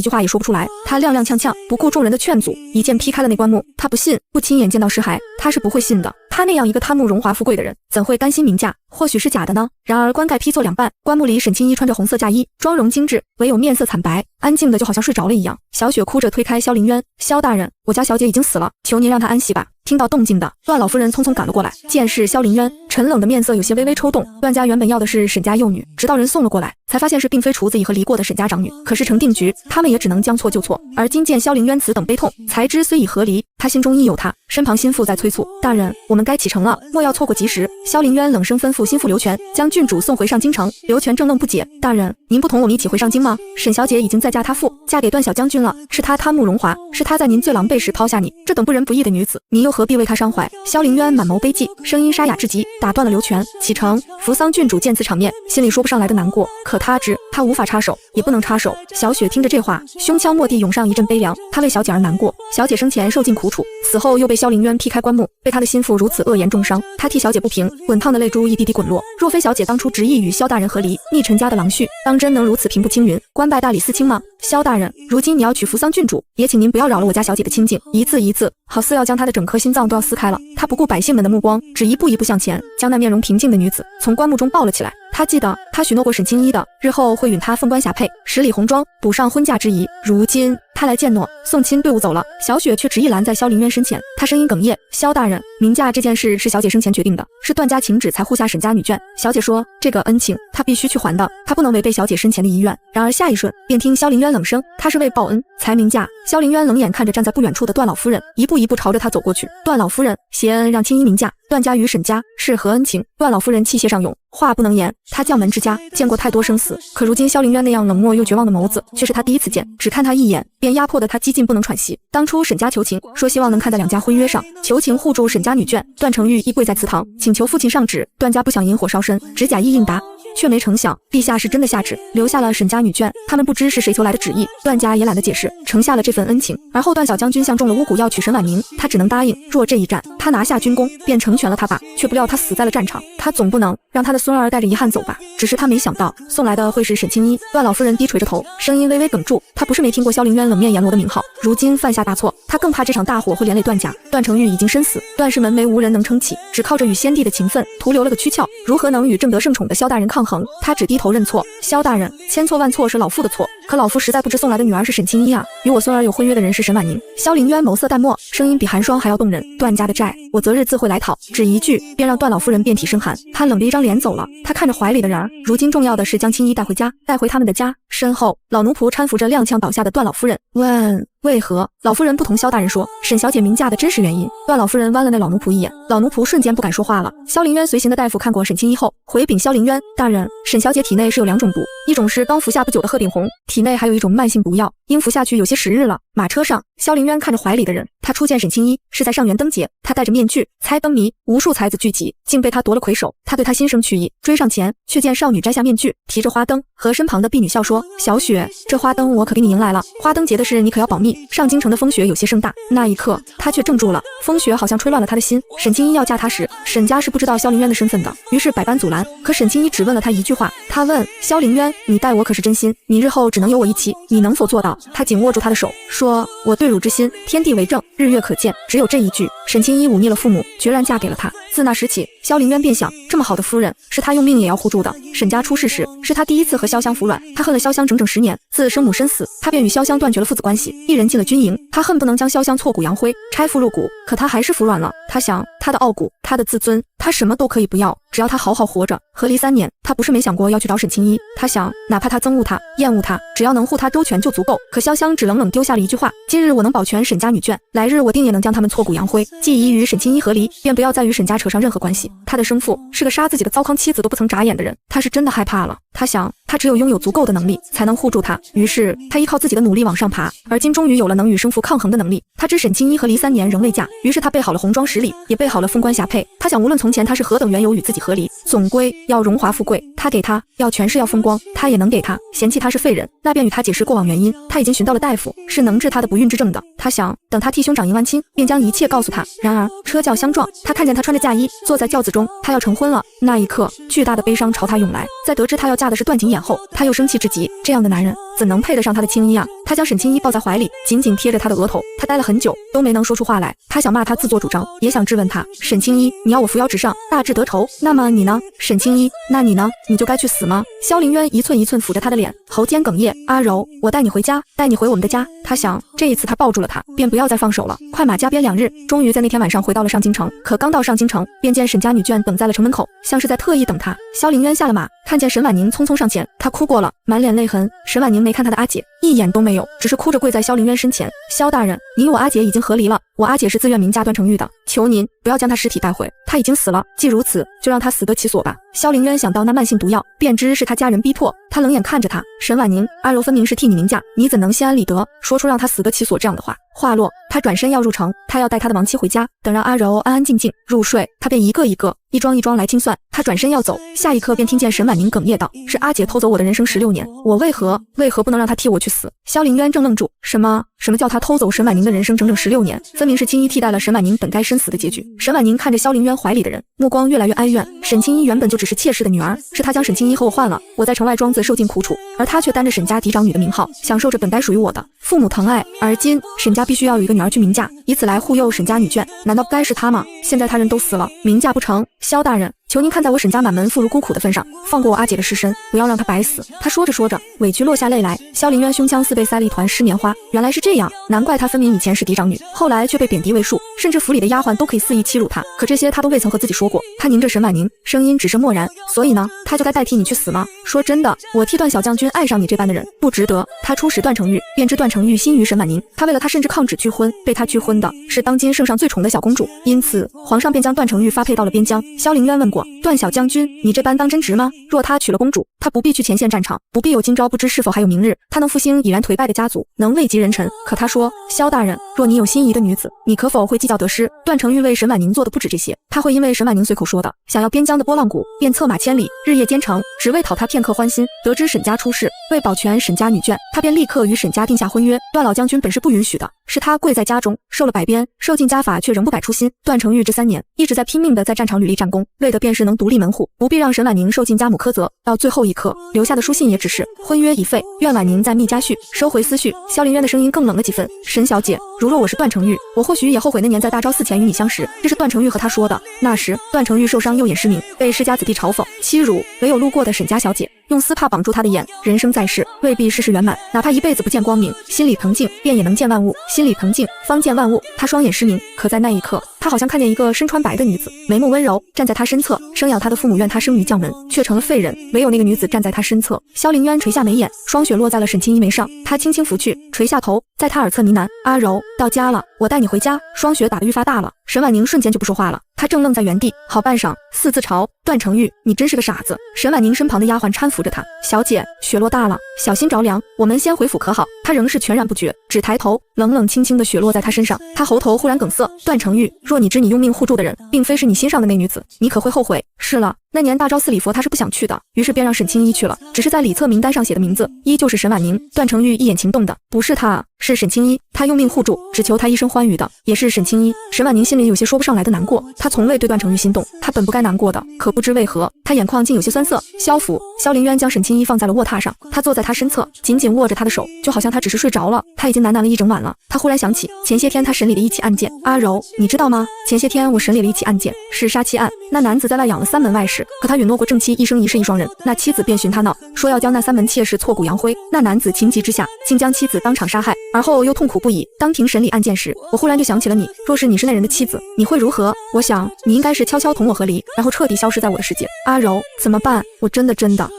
句话也说不出来。他踉踉跄跄，不顾众人的劝阻，一剑劈开了那棺木。他不信，不亲眼见到尸骸，他是不会信的。他那样一个贪慕荣华富贵的人，怎会甘心明嫁？或许是假的呢。然而棺盖劈作两半，棺木里沈清一穿着红色嫁衣，妆容精致，唯有面色惨白，安静的就好像睡着了一样。小雪哭着推开萧凌渊，萧大人，我家小姐已经死了，求您让她安息吧。听到动静的段老夫人匆匆赶了过来，见是萧凌渊，沉冷的面色有些微微抽动。段家原本要的是沈家幼女，直到人送了过来，才发现是并非厨子已和离过的沈家长女。可是成定局，他们也只能将错就错。而今见萧凌渊此等悲痛，才知虽已和离，他心中亦有他。身旁心腹在催促，大人，我们该启程了，莫要错过及时。萧凌渊冷声吩咐心腹刘全，将郡主送回上京城。刘全正愣不解，大人，您不同我们一起回上京吗？沈小姐已经再嫁他父，嫁给段小将军了，是他贪慕荣华，是他在您最狼狈时抛下你，这等不仁不义的女子，您又何必为他伤怀？萧凌渊满眸悲寂，声音沙哑至极，打断了刘全。启程。扶桑郡主见此场面，心里说不上来的难过，可他知他无法插手，也不能插手。小雪听着这话，胸腔蓦地涌上一阵悲凉，她为小姐而难过。小姐生前受尽苦楚，死后又被萧凌渊劈开棺木，被他的心腹如此恶言重伤，她替小姐不平，滚烫的泪珠一滴滴滚落。若非小姐当初执意与萧大人和离，逆陈家的郎婿，当真能如此平步青云，官拜大理寺卿吗？萧大人，如今你要娶扶桑郡主，也请您不要扰了我家小姐的清静。一字一字，好似要将她的整颗心脏都要撕开了。他不顾百姓们的目光，只一步一步向前，将那面容平静的女子从棺木中抱了起来。他记得他许诺过沈清一的，日后会允他凤冠霞帔，十里红妆，补上婚嫁之仪。如今他来见诺，送亲队伍走了，小雪却执意拦在萧凌渊身前。他声音哽咽，萧大人，明嫁这件事是小姐生前决定的，是段家请旨才护下沈家女眷。小姐说这个恩情他必须去还的，他不能违背小姐生前的遗愿。然而下一瞬便听萧凌渊冷声，他是为报恩才明嫁。萧凌渊冷眼看着站在不远处的段老夫人，一步一步朝着他走过去。段老夫人，谢恩让青衣明嫁，段家与沈家是何恩情？段老夫人气血上涌，话不能言。他将门之家见过太多生死，可如今萧凌渊那样冷漠又绝望的眸子，却是他第一次见。只看他一眼，便压迫得他几近不能喘息。当初沈家求情，说希望能看在两家婚约上，求情护住沈家女眷。段成玉亦跪在祠堂，请求父亲上旨。段家不想引火烧身，只假意应答。却没成想，陛下是真的下旨，留下了沈家女眷。他们不知是谁求来的旨意，段家也懒得解释，承下了这份恩情。而后段小将军相中了巫蛊，要娶沈婉宁，他只能答应。若这一战他拿下军功，便成全了他爸。却不料他死在了战场，他总不能让他的孙儿带着遗憾走吧？只是他没想到，送来的会是沈清一。段老夫人低垂着头，声音微微哽住。她不是没听过萧凌渊冷面阎罗的名号，如今犯下大错，她更怕这场大火会连累段家。段成玉已经身死，段氏门楣无人能撑起，只靠着与先帝的情分徒留了个躯壳，如何能与正得圣宠的萧大人抗衡？他只低头认错。萧大人，千错万错是老夫的错，可老夫实在不知送来的女儿是沈清一啊，与我孙儿有婚约的人是沈婉宁。萧凌渊眸色淡漠，声音比寒霜还要动人。段家的债，我择日自会来讨。只一句，便让段老夫人遍体生寒。她冷着一张脸走了。她看着怀里的人儿，如今重要的是将青衣带回家，带回他们的家。身后，老奴仆搀扶着踉跄倒下的段老夫人，问为何？老夫人不同萧大人说，沈小姐明嫁的真实原因。段老夫人剜了那老奴仆一眼，老奴仆瞬间不敢说话了。萧凌渊随行的大夫看过沈清一后，回禀萧凌渊大人，沈小姐体内是有2种毒，一种是刚服下不久的鹤顶红，体内还有一种慢性毒药，应服下去有些时日了。马车上，萧凌渊看着怀里的人，他初见沈清一是在上元灯节，他戴着面具，猜灯谜，无数才子聚集，竟被他夺了魁首。他对他心生去意，追上前，却见少女摘下面具，提着花灯，和身旁的婢女笑说：小雪，这花灯我可给你迎来了，花灯节的事你可要保密，上京城的风雪有些盛大。那一刻，他却怔住了，风雪好像吹乱了他的心。沈清一要嫁他时，沈家是不知道萧凌渊的身份的，于是百般阻拦。可沈清一只问了他一句话，他问萧凌渊，你待我可是真心？你日后只能有我一妻，你能否做到？他紧握住他的手，说：我对汝之心，天地为证，日月可见。只有这一句，沈清一忤逆了父母，决然嫁给了他。自那时起，萧凌渊便想，这么好的夫人，是他用命也要护住的。沈家出事时，是他第一次和潇湘服软，他恨了潇湘整整10年。自生母身死，他便与潇湘断绝了父子关系，一人进了军营。他恨不能将潇湘挫骨扬灰，拆腹入骨，可他还是服软了。他想，他的傲骨，他的自尊，他什么都可以不要，只要他好好活着。和离3年，他不是没想过要去找沈清一，他想，哪怕他憎恶他，厌恶他，只要能护他周全就足够。可潇湘只冷冷丢下了一句话：今日我能保全沈家女眷，来日我定也能将他们挫骨扬灰。既已与沈清一和离，便不要再与沈家扯上任何关系。他的生父是个杀自己的糟糠妻子都不曾眨眼的人，他是真的害怕了。他想，他只有拥有足够的能力才能护住他。于是他依靠自己的努力往上爬，而今终于有了能与生父抗衡的能力。他知沈清一和离3年仍未嫁，于是他备好了红妆实礼，也备好了封官霞帔。他想，无论从前他是何等缘由与自己和离，总归要荣华富贵。他给他要权势要风光，他也能给他。嫌弃他是废人，那便与他解释过往原因。他已经寻到了大夫，是能治他的不孕之症的。他想等他替兄长迎完亲，便将一切告诉他。然而车轿相撞，他看见他穿着嫁衣坐在轿子中，他要成婚了。那一刻，巨大的悲伤朝他涌来。在得知他要嫁的是段景衍后，他又生气至极。这样的男人怎能配得上他的青衣啊？他将沈清一抱在怀里，紧紧贴着他的额头。他待了很久，都没能说出话来。他想骂他自作主张，也想质问他：沈清一，你要我扶摇直上，大志得酬，那么你呢？沈清一，那你呢？你就该去死吗？萧凌渊一寸一寸抚着他的脸，喉间哽咽：阿柔，我带你回家，带你回我们的家。他想，这一次他抱住了他，便不要再放手了。快马加鞭2日，终于在那天晚上回到了上京城。可刚到上京城，便见沈家女眷等在了城门口，像是在特意等他。萧凌渊下了马，看见沈婉宁匆匆上前，他哭过了，满脸泪痕。沈婉宁没看他的阿姐，一眼都没有，只是哭着跪在萧凌渊身前：萧大人，你我阿姐已经和离了，我阿姐是自愿名嫁段成玉的，求您不要将她尸体带回，她已经死了，既如此，就让她死得其所吧。萧凌渊想到那慢性毒药，便知是他家人逼迫，他冷眼看着他：沈婉宁，阿柔分明是替你名嫁，你怎能心安理得说出让她死得其所这样的话？话落，他转身要入城，他要带他的亡妻回家，等让阿柔安安静静入睡，他便一个一个一桩一桩来清算。他转身要走，下一刻便听见沈婉宁哽咽道：是阿姐偷走我的人生16年，我为何不能让她替我去死？萧凌渊正愣住，什么叫他偷走沈婉宁的人生整整16年？分明是青衣替代了沈婉宁本该身死的结局。沈婉宁看着萧凌渊怀里的人，目光越来越哀怨。沈青衣原本就只是妾室的女儿，是他将沈青衣和我换了，我在城外庄子受尽苦楚，而他却担着沈家嫡长女的名号，享受着本该属于我的父母疼爱。而今沈家必须要有一个女儿去名嫁，以此来护佑沈家女眷，难道不该是他吗？现在他人都死了，名嫁不成。萧大人，求您看在我沈家满门妇孺孤苦的份上，放过我阿姐的尸身，不要让她白死。他说着说着，委屈落下泪来。萧凌渊胸腔似被塞了一团湿棉花，原来是这样，难怪他分明以前是嫡长女，后来却被贬低为庶，甚至府里的丫鬟都可以肆意欺辱他，可这些他都未曾和自己说过。他凝着沈婉宁，声音只是漠然：所以呢，他就该代替你去死吗？说真的，我替段小将军爱上你这般的人，不值得。他初识段成玉，便知段成玉心于沈婉宁，他为了他甚至抗旨拒婚，被他拒婚的是当今圣上最宠的小公主，因此皇上便将段成玉发配到了边疆。萧凌渊问过段小将军：你这般当真值吗？若他娶了公主，他不必去前线战场，不必有今朝不知是否还有明日，他能复兴已然颓败的家族，能位极人臣。可他说：萧大人，若你有心仪的女子，你可否会计较得失？段成玉为沈婉宁做的不止这些，他会因为沈婉宁随口说的想要边疆的拨浪鼓，便策马千里，日夜兼程，只为讨他片刻欢心。得知沈家出事，为保全沈家女眷，他便立刻与沈家定下婚约。段老将军本是不允许的，是他跪在家中受了百鞭，受尽家法，却仍不改初心。段成玉这3年一直在拼命的在战场履历战功，为的便是能独立门户，不必让沈婉宁受尽家母苛责。到最后一刻留下的书信也只是婚约已废，愿婉宁再觅佳婿，收回思绪。萧凌渊的声音更冷了几分：沈小姐，如若我是段成玉，我或许也后悔那年在大昭寺前与你相识。这是段成玉和他说的。那时段成玉受伤，右眼失明，被世家子弟嘲讽欺辱，唯有路过的沈家小姐用丝帕绑住他的眼。人生在世，未必事事圆满，哪怕一辈子不见光明，心里平静便也能见万物，心里平静方见万物。他双眼失明，可在那一刻，他好像看见一个身穿白的女子，眉目温柔，站在他身侧。生养他的父母愿他生于将门，却成了废人，唯有那个女子站在他身侧。萧凌渊垂下眉眼，霜雪落在了沈青衣眉上，他轻轻拂去，垂下头，在他耳侧呢喃：阿柔，到家了，我带你回家。霜雪打得愈发大了，沈婉宁瞬间就不说话了，他正愣在原地，好半晌，四字朝段成玉，你真是个傻子。沈婉宁身旁的丫鬟搀扶着他：小姐，雪落大了，小心着凉，我们先回府可好？他仍是全然不觉，只抬头，冷冷清清的雪落在他身上，他喉头忽然梗塞：段成玉，若你知你用命护住的人并非是你心上的那女子，你可会后悔？是了，那年大昭寺礼佛他是不想去的，于是便让沈青衣去了，只是在礼册名单上写的名字依旧是沈婉宁。段成玉一眼情动的不是他，是沈青衣，他用命护住，只求他一生欢愉的也是沈青衣。沈婉宁心里有些说不上来的难过，他从未对段成玉心动，他本不该难过的，可不知为何，他眼眶竟有些酸涩。萧府，萧凌渊将沈青衣放在了卧榻上，他坐在他身侧，紧紧握着他的手，就好像他只是睡着了。他已经喃喃了一整晚了，他忽然想起前些天他审理的一起案件。阿柔，你知道吗？前些天我审理了一起案件，是杀妻案。那男子在外养了3门外室，可他允诺过正妻一生一世一双人，那妻子便寻他闹，说要将那3门妾室挫骨扬灰。那男子情急之下，竟将妻子当场杀害，而后又痛苦不已。当庭审理案件时，我忽然就想起了你，若是你是那人的妻子，你会如何？我想你应该是悄悄同我和离，然后彻底消失在我的世界。阿柔，怎么办？我真的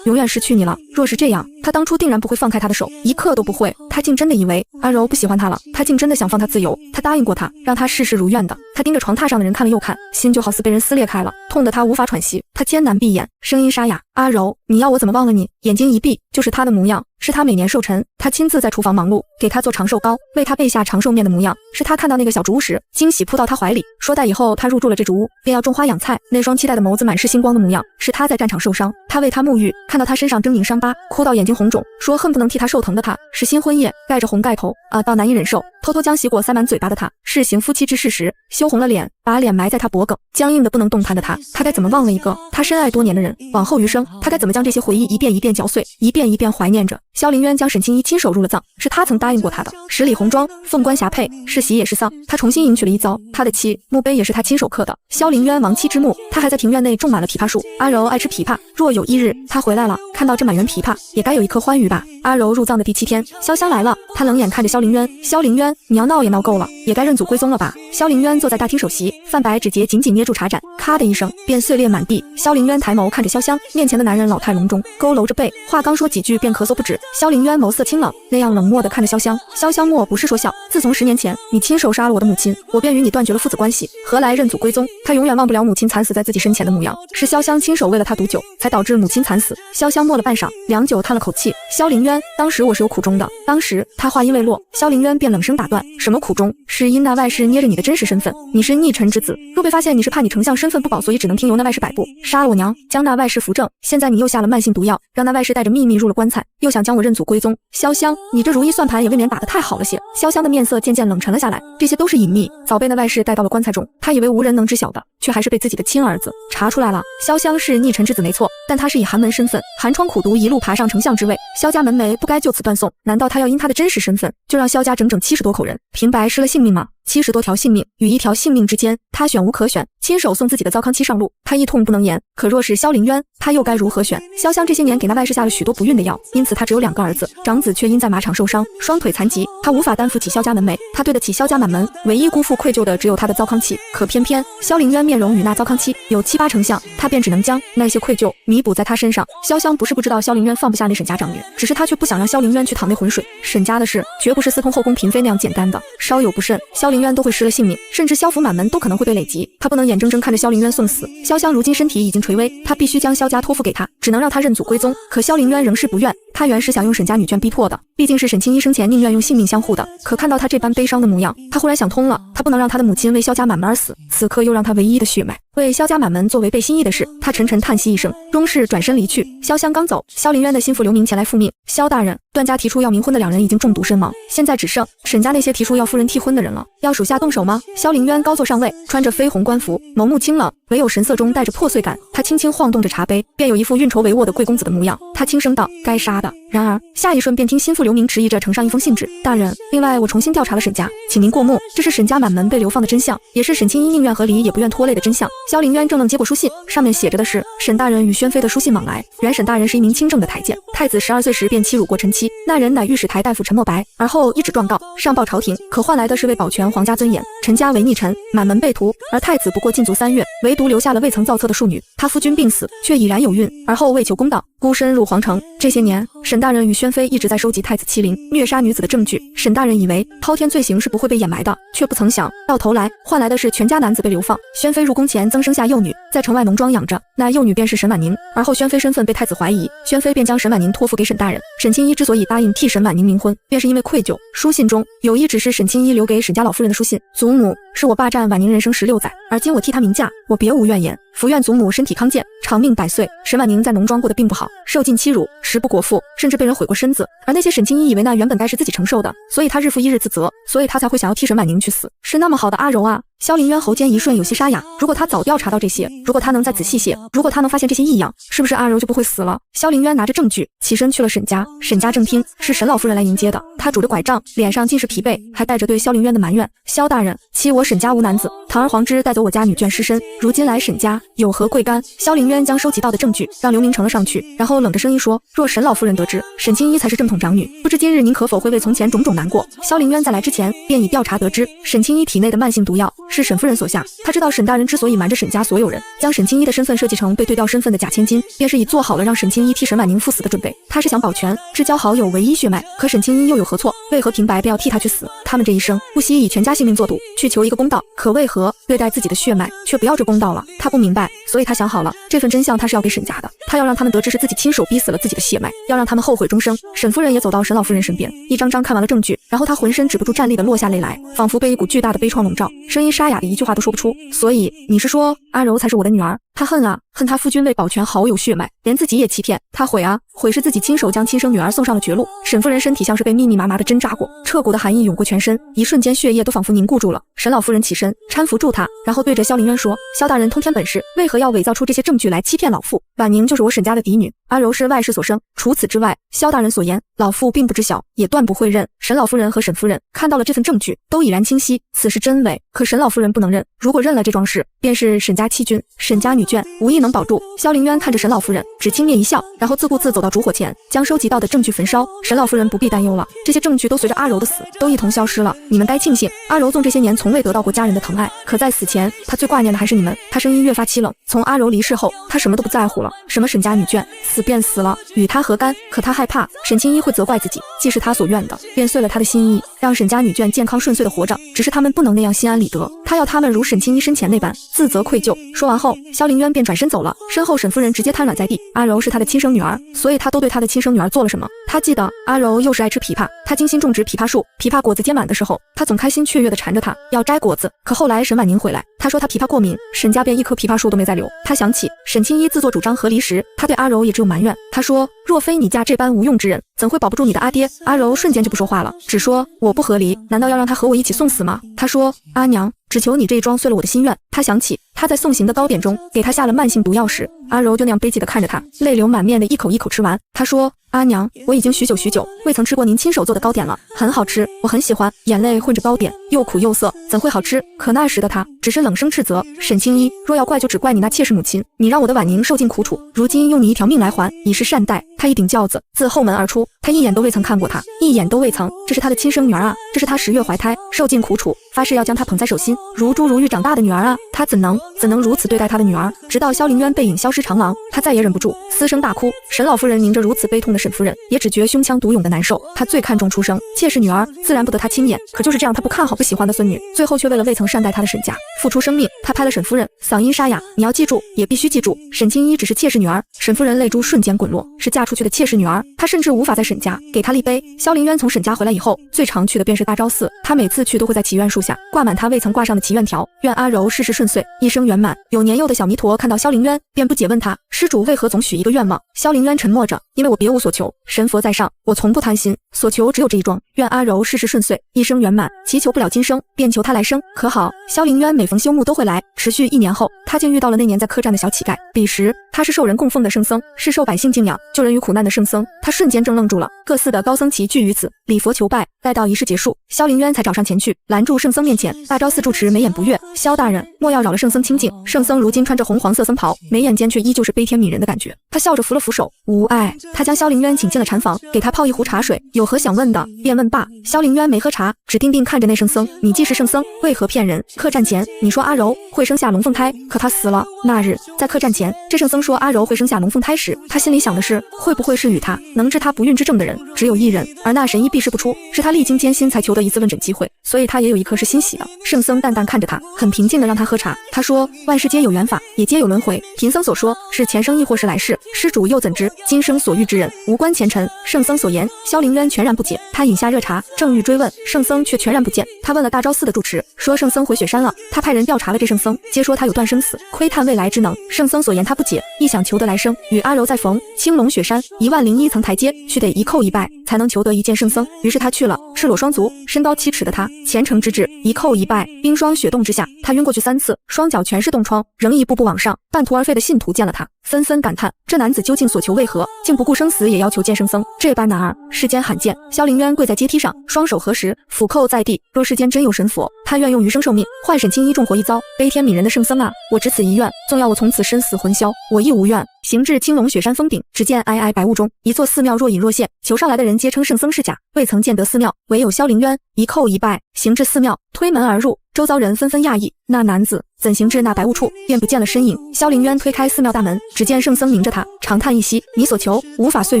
永远失去你了。若是这样，他当初定然不会放开他的手，一刻都不会。他竟真的以为阿柔不喜欢他了，他竟真的想放他自由。他答应过他，让他事事如愿的，他盯着床榻上的人看了又看，心就好似被人撕裂开了，痛得他无法喘息。他艰难闭眼，声音沙哑：“阿柔，你要我怎么忘了你？”眼睛一闭，就是他的模样，是他每年寿辰，他亲自在厨房忙碌，给他做长寿糕，为他备下长寿面的模样，是他看到那个小竹屋时，惊喜扑到他怀里，说待以后他入住了这竹屋，便要种花养菜，那双期待的眸子满是星光的模样，是他在战场受伤，他为他沐浴，看到他身上狰狞伤疤，哭到眼睛红肿，说恨不能替他受疼的他，是新婚夜盖着红盖头到难以忍受，偷偷将喜果塞满嘴巴的他，是行夫妻之事时羞红了脸，把脸埋在他脖颈，僵硬的不能动弹的他，他该怎么忘了一个他深爱多年的人？往后余生，他该怎么将这些回忆一遍一遍嚼碎，一遍一遍怀念着？萧凌渊将沈清一亲手入了葬，是他曾答应过他的，十里红妆，凤冠霞帔，是喜也是丧，他重新迎娶了一遭，他的妻，墓碑也是他亲手刻的，萧凌渊亡妻之墓，他还在庭院内种满了枇杷树，阿柔爱吃枇杷，若有一日他回来了，看到这满园枇杷，也该有一颗欢愉吧。阿柔入葬的第7天，潇湘来了，他冷眼看着萧凌渊，萧凌渊，你要闹也闹够了，也该认祖归宗了吧。萧凌渊坐在大厅首席，范白指节紧紧捏住茶盏，咔的一声便碎裂满地。萧凌渊抬眸看着潇湘，面前的男人老态龙钟，佝偻着背，话刚说几句便咳嗽不止。萧凌渊眸色清冷，那样冷漠地看着潇湘。潇湘莫不是说笑，自从10年前你亲手杀了我的母亲，我便与你断绝了父子关系，何来认祖归宗？他永远忘不了母亲惨死在自己身前的模样，是潇湘亲手为了他毒酒，才导致母亲惨死。潇湘默了半晌，良久叹了口气，萧凌渊，当时我是有苦衷的。当时他话音未落，萧凌渊便冷声打断，什么苦衷？是因那外室捏着你的真实身份，你是逆臣之子，若被发现你是怕你丞相身份不保，所以只能听由那外室摆布，杀了我娘，将那外室扶正。现在你又下了慢性毒药，让那外室带着秘密入了棺材，又想将我认祖归宗。潇湘，你这如意算盘也未免打得太好了些。潇湘的面色渐渐冷沉了下来，这些都是隐秘，早被那外室带到了棺材中，他以为无人能知晓的，却还是被自己的亲儿子查出来了。潇湘是逆臣之子没错，但他是以寒门身份寒窗苦读一路爬上丞相之位，萧家门楣不该就此断送，难道他要因他的真实身份就让萧家整整70多口人平白失了性命吗？70多条性命与1条性命之间，他选无可选，亲手送自己的糟糠妻上路，他一痛不能言。可若是萧凌渊，他又该如何选？潇湘这些年给那外室下了许多不孕的药，因此他只有2个儿子，长子却因在马场受伤，双腿残疾，他无法担负起萧家门楣，他对得起萧家满门，唯一辜负愧疚的只有他的糟糠妻。可偏偏萧凌渊面容与那糟糠妻有7、8成像，他便只能将那些愧疚弥补在他身上。潇湘不是不知道萧凌渊放不下那沈家长女，只是他却不想让萧凌渊去淌那浑水。沈家的事绝不是私通后宫嫔妃那样简单的，稍有不慎，萧凌渊都会失了性命，甚至萧府满门都可能会被累及。他不能眼睁睁看着萧凌渊送死。潇湘如今身体已经垂危，他必须将萧家托付给他，只能让他认祖归宗。可萧凌渊仍是不愿，他原是想用沈家女眷逼迫的，毕竟是沈清一生前宁愿用性命相护的。可看到他这般悲伤的模样，他忽然想通了，他不能让他的母亲为萧家满门而死，此刻又让他唯一的血脉为萧家满门做违背心意的事。他沉沉叹息一声，终是转身离去。潇湘刚走，萧凌渊的心腹刘明前来复命，萧大人，段家提出要冥婚的2人已经中毒身亡，现在只剩沈家那些提出要夫人替婚的人了，要属下动手吗？萧凌渊高坐上位，穿着绯红官服，眸目清冷，唯有神色中带着破碎感。他轻轻晃动着茶杯，便有一副运筹帷幄的贵公子的模样。他轻声道：“该杀的。”然而下一瞬便听心腹刘明迟疑着呈上一封信纸：“大人，另外我重新调查了沈家，请您过目。这是沈家满门被流放的真相，也是沈清一宁愿和离也不愿拖累的真相。”萧凌渊怔愣接过书信，上面写着的是沈大人与宣妃的书信往来。原沈大人是一名清正的太监，太子12岁时便欺辱过臣妻，那人乃御史台大夫陈墨白，而后一纸状告上报朝廷，可换来的是为保全皇家尊严，陈家为逆臣，满门被屠，而太子不过禁足3月，唯独留下了未曾造册的庶女。他夫君病死，却已然有孕，而后为求公道，孤身入皇城。这些年，沈大人与宣妃一直在收集太子欺凌、虐杀女子的证据。沈大人以为滔天罪行是不会被掩埋的，却不曾想到头来换来的是全家男子被流放。宣妃入宫前增生下幼女，在城外农庄养着，那幼女便是沈婉宁。而后宣妃身份被太子怀疑，宣妃便将沈婉宁托付给沈大人。沈清一之所以答应替沈婉宁冥婚，便是因为愧疚。书信中有一纸是沈清一留给沈家老夫人的书信：祖母是我霸占婉宁人生16载，而今我替她明嫁，我别无怨言，福愿祖母身体康健，长命百岁。沈婉宁在农庄过得并不好，受尽欺辱，食不果腹，甚至被人毁过身子。而那些沈清一以为那原本该是自己承受的，所以他日复一日自责，所以他才会想要替沈婉宁去死。是那么好的阿柔啊！萧凌渊喉间一瞬有些沙哑，如果他早调查到这些，如果他能再仔细些，如果他能发现这些异样，是不是阿柔就不会死了？萧凌渊拿着证据起身去了沈家，沈家正厅是沈老夫人来迎接的，她拄着拐杖，脸上尽是疲惫，还带着对萧凌渊的埋怨：萧大人，欺我沈家无男子，堂而皇之带走我家女眷尸身，如今来沈家有何贵干？萧凌渊将收集到的证据让刘明呈了上去，然后冷着声音说：若沈老夫人得知沈清一才是正统长女，不知今日您可否会为从前种种难过？萧凌渊在来之前便已调查得知，沈清一体内的慢性毒药是沈夫人所下。他知道沈大人之所以瞒着沈家所有人，将沈清一的身份设计成被对调身份的假千金，便是已做好了让沈清一替沈婉宁赴死的准备。他是想保全至交好友唯一血脉，可沈清一又有何错？为何平白便要替他去死？他们这一生不惜以全家性命做赌，去求一个公道，可为何对待自己的血脉却不要这公道了？他不明白，所以他想好了，这份真相他是要给沈家的，他要让他们得知是自己亲手逼死了自己的血脉，要让他们后悔终生。沈夫人也走到沈老夫人身边，一张张看完了证据，然后她浑身止不住站立的落下泪来，仿佛被一股巨大的悲怆笼罩，声音沙哑的一句话都说不出。所以你是说阿柔才是我的女儿？他恨啊，恨他夫君为保全好友血脉，连自己也欺骗。他悔啊，悔是自己亲手将亲生女儿送上了绝路。沈夫人身体像是被密密麻麻的针扎过，彻骨的寒意涌过全身，一瞬间血液都仿佛凝固住了。沈老夫人起身搀扶住他，然后对着萧凌渊说：萧大人通天本事，为何要伪造出这些证据来欺骗老妇？婉宁就是我沈家的嫡女，阿柔是外室所生，除此之外，萧大人所言，老妇并不知晓，也断不会认。沈老夫人和沈夫人看到了这份证据，都已然清晰，此事真伪。可沈老夫人不能认，如果认了这桩事，便是沈家欺君，沈家女眷无一能保住。萧凌渊看着沈老夫人，只轻蔑一笑，然后自顾自走到烛火前，将收集到的证据焚烧。沈老夫人不必担忧了，这些证据都随着阿柔的死都一同消失了。你们该庆幸，阿柔纵这些年从未得到过家人的疼爱，可在死前，她最挂念的还是你们。她声音越发凄冷，从阿柔离世后，她什么都不在乎了，什么沈家女眷，死便死了，与她何干？可她害怕沈清一会责怪自己，既是她所愿的，便遂了她的心意，让沈家女眷健康顺遂的活着。只是他们不能那样心安理得，她要他们如沈清一生前那般自责愧疚。说完后，萧凌渊便转身走了，身后沈夫人直接瘫软在地。阿柔是她的亲生女儿，所以她都对她的亲生女儿做了什么？她记得阿柔幼时爱吃枇杷，她精心种植枇杷树，枇杷果子结满的时候，她总开心雀跃地缠着她要摘果子。可后来沈婉宁回来，她说她枇杷过敏，沈家便一棵枇杷树都没再留。她想起沈清一自作主张和离时，她对阿柔也只有埋怨。她说若非你嫁这般无用之人，怎会保不住你的阿爹？阿柔瞬间就不说话了，只说我不和离，难道要让他和我一起送死吗？她说阿娘，只求你这一桩遂了我的心愿。她想起她在送行的糕点中给她下了慢性毒药时，阿柔就那样悲戚地看着她，泪流满面的一口一口吃完。她说阿娘，我已经许久未曾吃过您亲手做的糕点了，很好吃，我很喜欢。眼泪混着糕点，又苦又涩，怎会好吃？可那时的她只是冷声斥责沈清一，若要怪就只怪你那妾室母亲，你让我的婉宁受尽苦楚，如今用你一条命来还，以示善待。她一顶轿子自后门而出，她一眼都未曾看过她，一眼都未曾。这是她的亲生女儿啊，这是她10月怀胎受尽苦楚，发誓要将她捧在手心，如珠如玉长大的女儿啊，她怎能如此对待她的女儿？直到萧凌渊背影消失长廊，她再也忍不住，嘶声大哭。沈老夫人凝着如此悲痛的沈夫人，也只觉胸腔独涌的难受。她最看重出生，妾室女儿自然不得她亲眼，可就是这样，她不看好不喜欢的孙女，最后却为了未曾善待她的沈家付出生命。她拍了沈夫人，嗓音沙哑，你要记住，也必须记住，沈清一只是妾室女儿。沈夫人泪珠瞬间滚落，是嫁出去的妾室女儿，她甚至无法在沈家给她立碑。萧凌渊从沈家回来以后，最常去的便是大昭寺，他每次去都会在祈愿树下挂满他未曾挂上的祈愿条，愿阿柔事事顺遂，一生圆满。有年幼的小弥陀看到萧凌渊，便不解问他，施主为何总许一个愿望？萧凌渊沉默着，因为我别无所求，神佛在上，我从不贪心，所求只有这一桩，愿阿柔事事顺遂，一生圆满，祈求不了今生，便求他来生，可好？萧凌渊每逢休沐都会来，持续1年后，他竟遇到了那年在客栈的小乞丐，彼时他是受人供奉的圣僧，是受百姓敬仰、救人于苦难的圣僧。他瞬间怔愣住了，各寺的高僧齐聚于此，礼佛求拜，待到仪式结束，萧凌渊才找上前去，拦住圣僧面前。大昭寺住持眉眼不悦，萧大人莫要扰了圣僧清静。圣僧如今穿着红黄色僧袍，眉眼间却依旧是悲天悯人的感觉。他笑着扶了扶手，无碍。他将萧凌渊请进了禅房，给他泡一壶茶水，有何想问的便问罢。萧凌渊没喝茶，只定定看着那圣僧，你既是圣僧，为何骗人？客栈前你说阿柔会生下龙凤胎，可她死了。那日在客栈前，这圣僧说阿柔会生下龙凤胎时，他心里想的是，会不会是与他能治他不孕之症的人只有一人，而那神医避世不出，是他历经艰辛才求得一次问诊机会，所以他也有一颗是欣喜的。圣僧淡淡看着他，很平静的让他喝茶。他说，万事皆有缘法，也皆有轮回，贫僧所说是前生亦或是来世，施主又怎知今生所遇之人无关前尘？圣僧所言，萧凌渊全然不解。他饮下热茶，正欲追问，圣僧却全然不见。他问了大昭寺的住持，说圣僧回雪山了。他派人调查了这圣僧，皆说他有断生死、窥探未来之能。圣僧所言他不解，一想求得来生，与阿柔再逢，青龙雪山10001层台阶，须得一叩一拜才能求得一见圣僧。于是他去了，赤裸双足，身高7尺的他虔诚之至，一叩一拜，冰霜雪冻之下，他晕过去3次，双脚全是冻疮，仍一步步往上。半途而废的信徒见了他，纷纷感叹，这男子究竟所求为何，竟不顾生死也要求见圣僧，这般男儿世间罕见。萧凌渊跪在阶梯上，双手合十，俯叩在地，若世间真有神佛，他愿用余生寿命换沈清一重活一遭。悲天悯人的圣僧啊，我只此一愿，纵要我从此身死魂消，我亦无怨。行至青龙雪山峰顶，只见皑皑白雾中，一座寺庙若隐若现，求上来的人皆称圣僧是假，未曾见得寺庙，唯有萧凌渊，一叩一拜，行至寺庙，推门而入，周遭人纷纷讶异，那男子怎行至那白雾处，便不见了身影。萧凌渊推开寺庙大门，只见圣僧迎着他，长叹一息：“你所求无法遂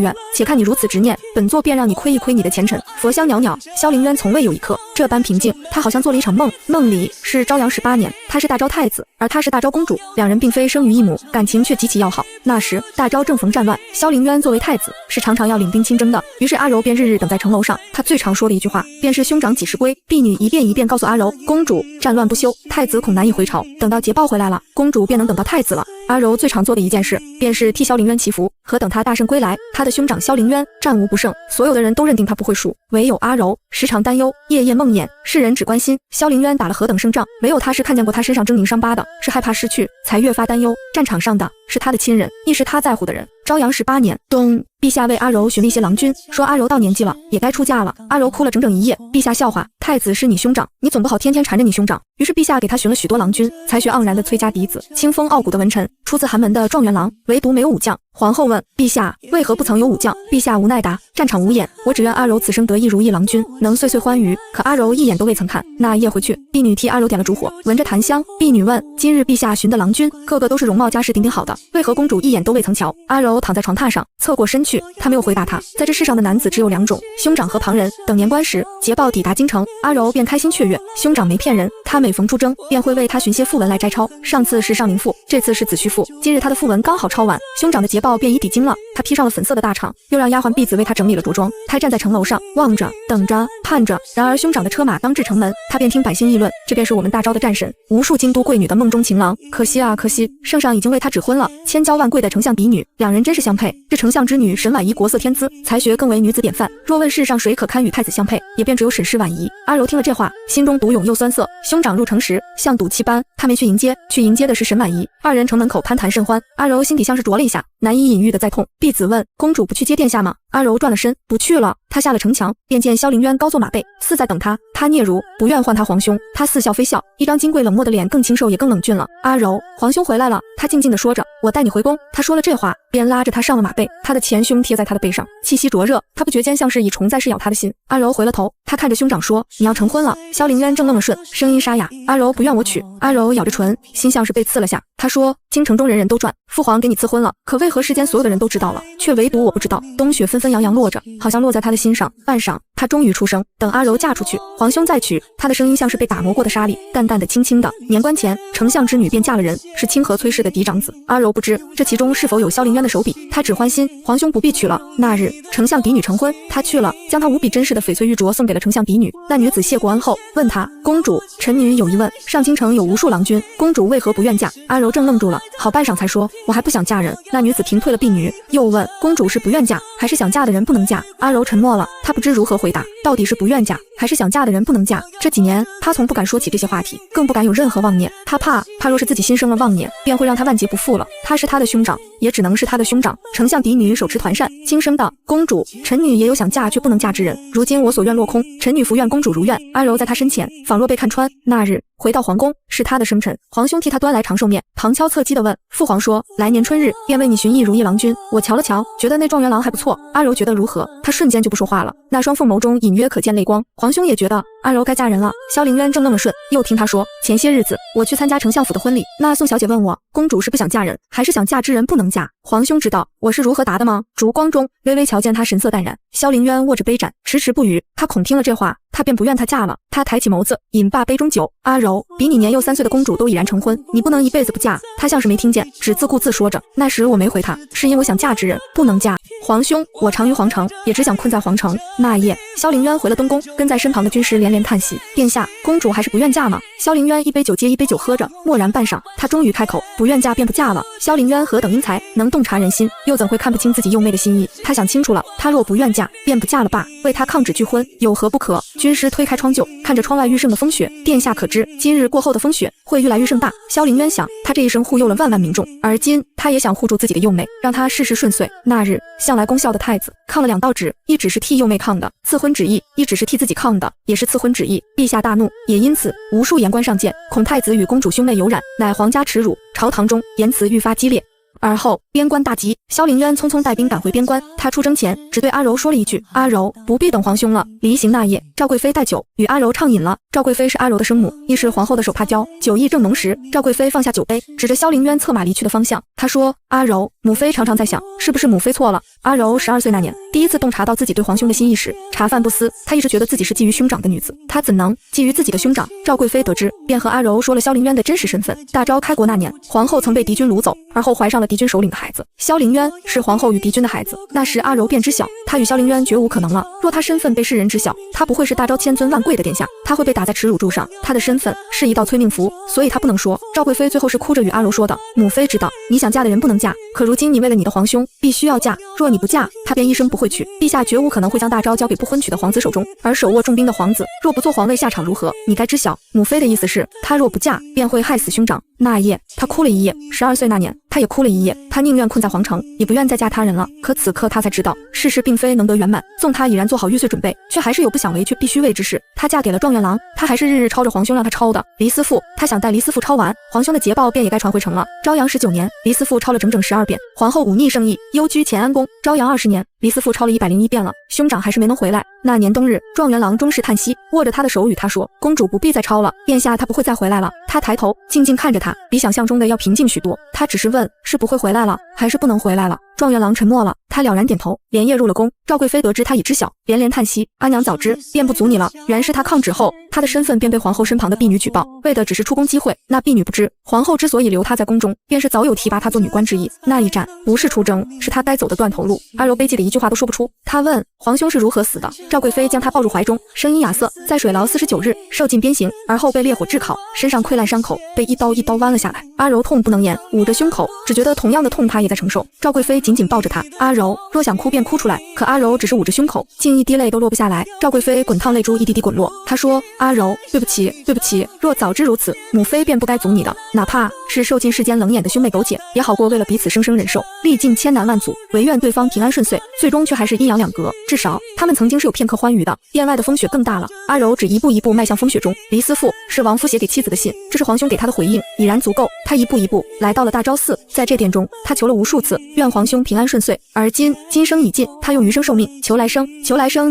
愿，且看你如此执念，本座便让你亏一亏你的前尘。”佛香袅袅，萧凌渊从未有一刻这般平静，他好像做了一场梦，梦里是朝阳18年，他是大昭太子，而他是大昭公主，两人并非生于一母，感情却极其要好。那时大昭正逢战乱，萧凌渊作为太子，是常常要领兵亲征的，于是阿柔便日日等在城楼上。他最常说的一句话，便是兄长几时归？婢女一遍一遍告诉阿柔，公主战乱不休，太子恐难以回朝，等到捷报回来了，公主便能等到太子了。阿柔最常做的一件事，便是替萧凌渊祈福，可等他大胜归来，他的兄长萧凌渊战无不胜，所有的人都认定他不会输，唯有阿柔时常担忧，夜夜梦魇，世人只关心萧凌渊打了何等胜仗，唯有他是看见过他身上狰狞伤疤的，是害怕失去，才越发担忧。战场上的是他的亲人，亦是他在乎的人。朝阳18年冬，陛下为阿柔寻了一些郎君，说阿柔到年纪了，也该出嫁了。阿柔哭了整整一夜，陛下笑话：“太子是你兄长，你总不好天天缠着你兄长。”于是陛下给他寻了许多郎君，才学盎然的崔家嫡子，清风傲骨的文臣，出自寒门的状元郎，唯独没有武将。皇后问陛下为何不曾有武将，陛下无奈答：“战场无眼，我只愿阿柔此生得一如意郎君，能岁岁欢愉。”可阿柔一眼都未曾看。那夜回去，婢女替阿柔点了烛火，闻着檀香。婢女问：“今日陛下寻的郎君，个个都是容貌家世鼎鼎好的，为何公主一眼都未曾瞧？”阿柔躺在床榻上，侧过身去，他没有回答他。在这世上的男子只有两种，兄长和旁人。等年关时，捷报抵达京城，阿柔便开心雀跃，兄长没骗人，他每逢出征，便会为他寻些符文来摘抄。上次是上林赋，这次是子虚赋，今日他的符文刚好抄完，兄长的捷报便已抵京了。他披上了粉色的大氅，又让丫鬟婢子为他整理了着装。他站在城楼上，望着，等着，盼着。然而兄长的车马刚至城门，他便听百姓议论，这便是我们大昭的战神，无数京都贵女的梦中情郎。可惜啊，可惜，圣上已经为他指婚了，千娇万贵的丞相嫡女，两人真是相配。这丞相之女沈婉仪国色天姿，才学更为女子典范。若问世上谁可堪与太子相配，也便只有沈氏婉仪。阿柔听了这话，心中独涌又酸涩。兄长入城时，像赌气般，他没去迎接，去迎接的是沈婉仪。二人城门口攀谈甚欢，阿柔心底像是啄了一下，难以隐喻的在痛。婢子问：“公主不去接殿下吗？”阿柔转了身，不去了。他下了城墙，便见萧凌渊高坐马背，似在等他。他嗫嚅，不愿唤他皇兄。他似笑非笑，一张金贵冷漠的脸，更清瘦也更冷峻了。阿柔，皇兄回来了。他静静地说着：“我带你回宫。”他说了这话，便拉着他上了马背，他的前胸贴在他的背上，气息灼热，他不觉间像是以虫在噬咬他的心。阿柔回了头，他看着兄长说：“你要成婚了。”萧凌渊正愣了瞬，声音沙哑：“阿柔不愿我娶。”阿柔咬着唇，心像是被刺了下。他说：“京城中人人都传父皇给你赐婚了，可为何世间所有的人都知道了，却唯独我不知道？”冬雪纷纷扬扬落着，好像落在他的心上。半晌，他终于出声：“等阿柔嫁出去，皇兄再娶。”他的声音像是被打磨过的沙粒，淡淡的轻轻的。年关前，丞相之女便嫁了人，是清河崔氏的嫡长子。阿柔不知这其中是否有萧凌渊的手笔，他只欢心皇兄不必娶了。那日，丞相嫡女成婚，他去了，将他无比珍视的翡翠玉镯送给了丞相嫡女。那女子谢过恩后，问他：“公主，臣女有疑问，上京城有无数郎君，公主为何不愿嫁？”阿柔正愣住了，好半晌才说：“我还不想嫁人。”那女子停退了婢女，又问：“公主是不愿嫁，还是想嫁的人不能嫁？”阿柔沉默了，他不知如何回答，到底是不愿嫁，还是想嫁的人不能嫁？这几年，他从不敢说起这些话题，更不敢有任何妄念。他怕若是自己心生了妄念，便会让他万劫不复了。他是他的兄长，也只能是他的兄长。丞相嫡女手持团扇，轻声道：“公主，臣女也有想嫁却不能嫁之人，如今我所愿落空，臣女福愿公主如愿。”阿柔在他身前，仿若被看穿。那日回到皇宫，是他的生辰，皇兄替他端来长寿面，旁敲侧击地问：“父皇说，来年春日便为你寻一如意郎君。”我瞧了瞧，觉得那状元郎还不错。阿柔觉得如何？他瞬间就不说话了，那双凤眸中隐约可见泪光。皇兄也觉得阿柔该嫁人了。萧凌渊正愣了瞬，又听他说：“前些日子我去参加丞相府的婚礼，那宋小姐问我，公主是不想嫁人，还是想嫁之人不能嫁？皇兄知道我是如何答的吗？”烛光中微微瞧见他神色淡然，萧凌渊握着杯盏，迟迟不语。他恐听了这话，他便不愿她嫁了。他抬起眸子，饮罢杯中酒。阿柔，比你年幼3岁的公主都已然成婚，你不能一辈子不嫁。他像是没听见，只自顾自说着：“那时我没回他，是因为想嫁之人不能嫁。皇兄，我长于皇城，也只想困在皇城。”那夜，萧凌渊回了东宫，跟在身旁的军师连连叹息：“殿下，公主还是不愿嫁吗？”萧凌渊一杯酒接一杯酒喝着，默然半晌，他终于开口：“不愿嫁便不嫁了。”萧凌渊何等英才，能洞察人心，又怎会看不清自己幼妹的心意？他想清楚了，他若不愿嫁，便不嫁了罢，为他抗旨拒婚，有何不可？军师推开窗就，看着窗外愈盛的风雪，殿下可知，今日过后的风雪会愈来愈盛大。萧凌渊想，他这一生护佑了万万民众，而今他也想护住自己的幼妹，让她事事顺遂。那日，向来功效的太子抗了2道旨，一旨是替幼妹抗的，赐婚旨意；一旨是替自己抗的，也是赐婚旨意。陛下大怒，也因此无数言官上谏，恐太子与公主兄妹有染，乃皇家耻辱。朝堂中言辞愈发激烈。而后边关大吉，萧凌渊匆匆带兵赶回边关。他出征前只对阿柔说了一句：“阿柔，不必等皇兄了。”离行那夜，赵贵妃带酒与阿柔畅饮了。赵贵妃是阿柔的生母，亦是皇后的手帕交。酒意正浓时，赵贵妃放下酒杯，指着萧凌渊策马离去的方向，她说：“阿柔，母妃常常在想，是不是母妃错了？”阿柔12岁那年，第一次洞察到自己对皇兄的心意时，茶饭不思。她一直觉得自己是觊觎兄长的女子，她怎能觊觎自己的兄长？赵贵妃得知，便和阿柔说了萧凌渊的真实身份。大昭开国那年，皇后曾被敌军掳走，而后怀上了敌军首领的孩子。萧凌渊是皇后与敌军的孩子。那时阿柔便知晓，她与萧凌渊绝无可能了。若她身份被世人知晓，她不会是大昭千尊万贵的殿下，她会被打在耻辱柱上。她的身份是一道催命符，所以她不能说。赵贵妃最后是哭着与阿柔说的：“母妃知道，你想嫁的人不能嫁，可如今你为了你的皇兄，必须要嫁。若你不嫁，他便一生不会娶。陛下绝无可能会将大昭交给不婚娶的皇子手中，而手握重兵的皇子，若不做皇位，下场如何？你该知晓。母妃的意思是，她若不嫁，便会害死兄长。”那夜，她哭了一夜。12岁那年，她也哭了一夜。她宁愿困在皇城，也不愿再嫁他人了。可此刻她才知道，世事并非能得圆满。纵她已然做好玉碎准备，却还是有不想为却必须为之事。她嫁给了状元郎，她还是日日抄着皇兄让他抄的黎思赋。她想带黎思赋抄完，皇兄的捷报便也该传回城了。昭阳19年，黎思赋抄了整整12遍。皇后忤逆圣意，幽居乾安宫。昭阳20年，黎思赋抄了101遍了，兄长还是没能回来。那年冬日，状元郎终是叹息，握着他的手与他说：“公主不必再抄了，殿下他不会再回来了。”他抬头静静看着他，比想象中的要平静许多。他只是问：“是不会回来了，还是不能回来了？”状元郎沉默了，他了然点头，连夜入了宫。赵贵妃得知他已知晓，连连叹息：“阿娘早知，便不阻你了。”原是他抗旨后，他的身份便被皇后身旁的婢女举报，为的只是出宫机会。那婢女不知，皇后之所以留他在宫中，便是早有提拔他做女官之意。那一战不是出征，是他该走的断头路。阿柔悲泣的一句话都说不出。他问皇兄是如何死的？赵贵妃将他抱入怀中，声音哑涩：“在水牢49日，受尽鞭刑，而后被烈火炙烤，身上溃烂伤口被一刀一刀剜了下来。”阿柔痛不能言，捂着胸口，只觉得同样的痛他也在承受。赵贵妃紧紧抱着他，阿柔若想哭便哭出来，可阿柔只是捂着胸口，竟一滴泪都落不下来。赵贵妃滚烫泪珠一滴滴滚落，她说：“阿柔，对不起，对不起，若早知如此，母妃便不该阻你的，哪怕是受尽世间冷眼的兄妹苟且，也好过为了彼此生生忍受，历尽千难万阻，唯愿对方平安顺遂，最终却还是阴阳两隔。至少他们曾经是有片刻欢愉的。”殿外的风雪更大了，阿柔只一步一步迈向风雪中。黎思赋是王夫写给妻子的信，这是皇兄给他的回应，已然足够。他一步一步来到了大昭寺，在这殿中，他求了无数次，愿皇兄平安顺遂。而今生已尽，他用余生受命，求来生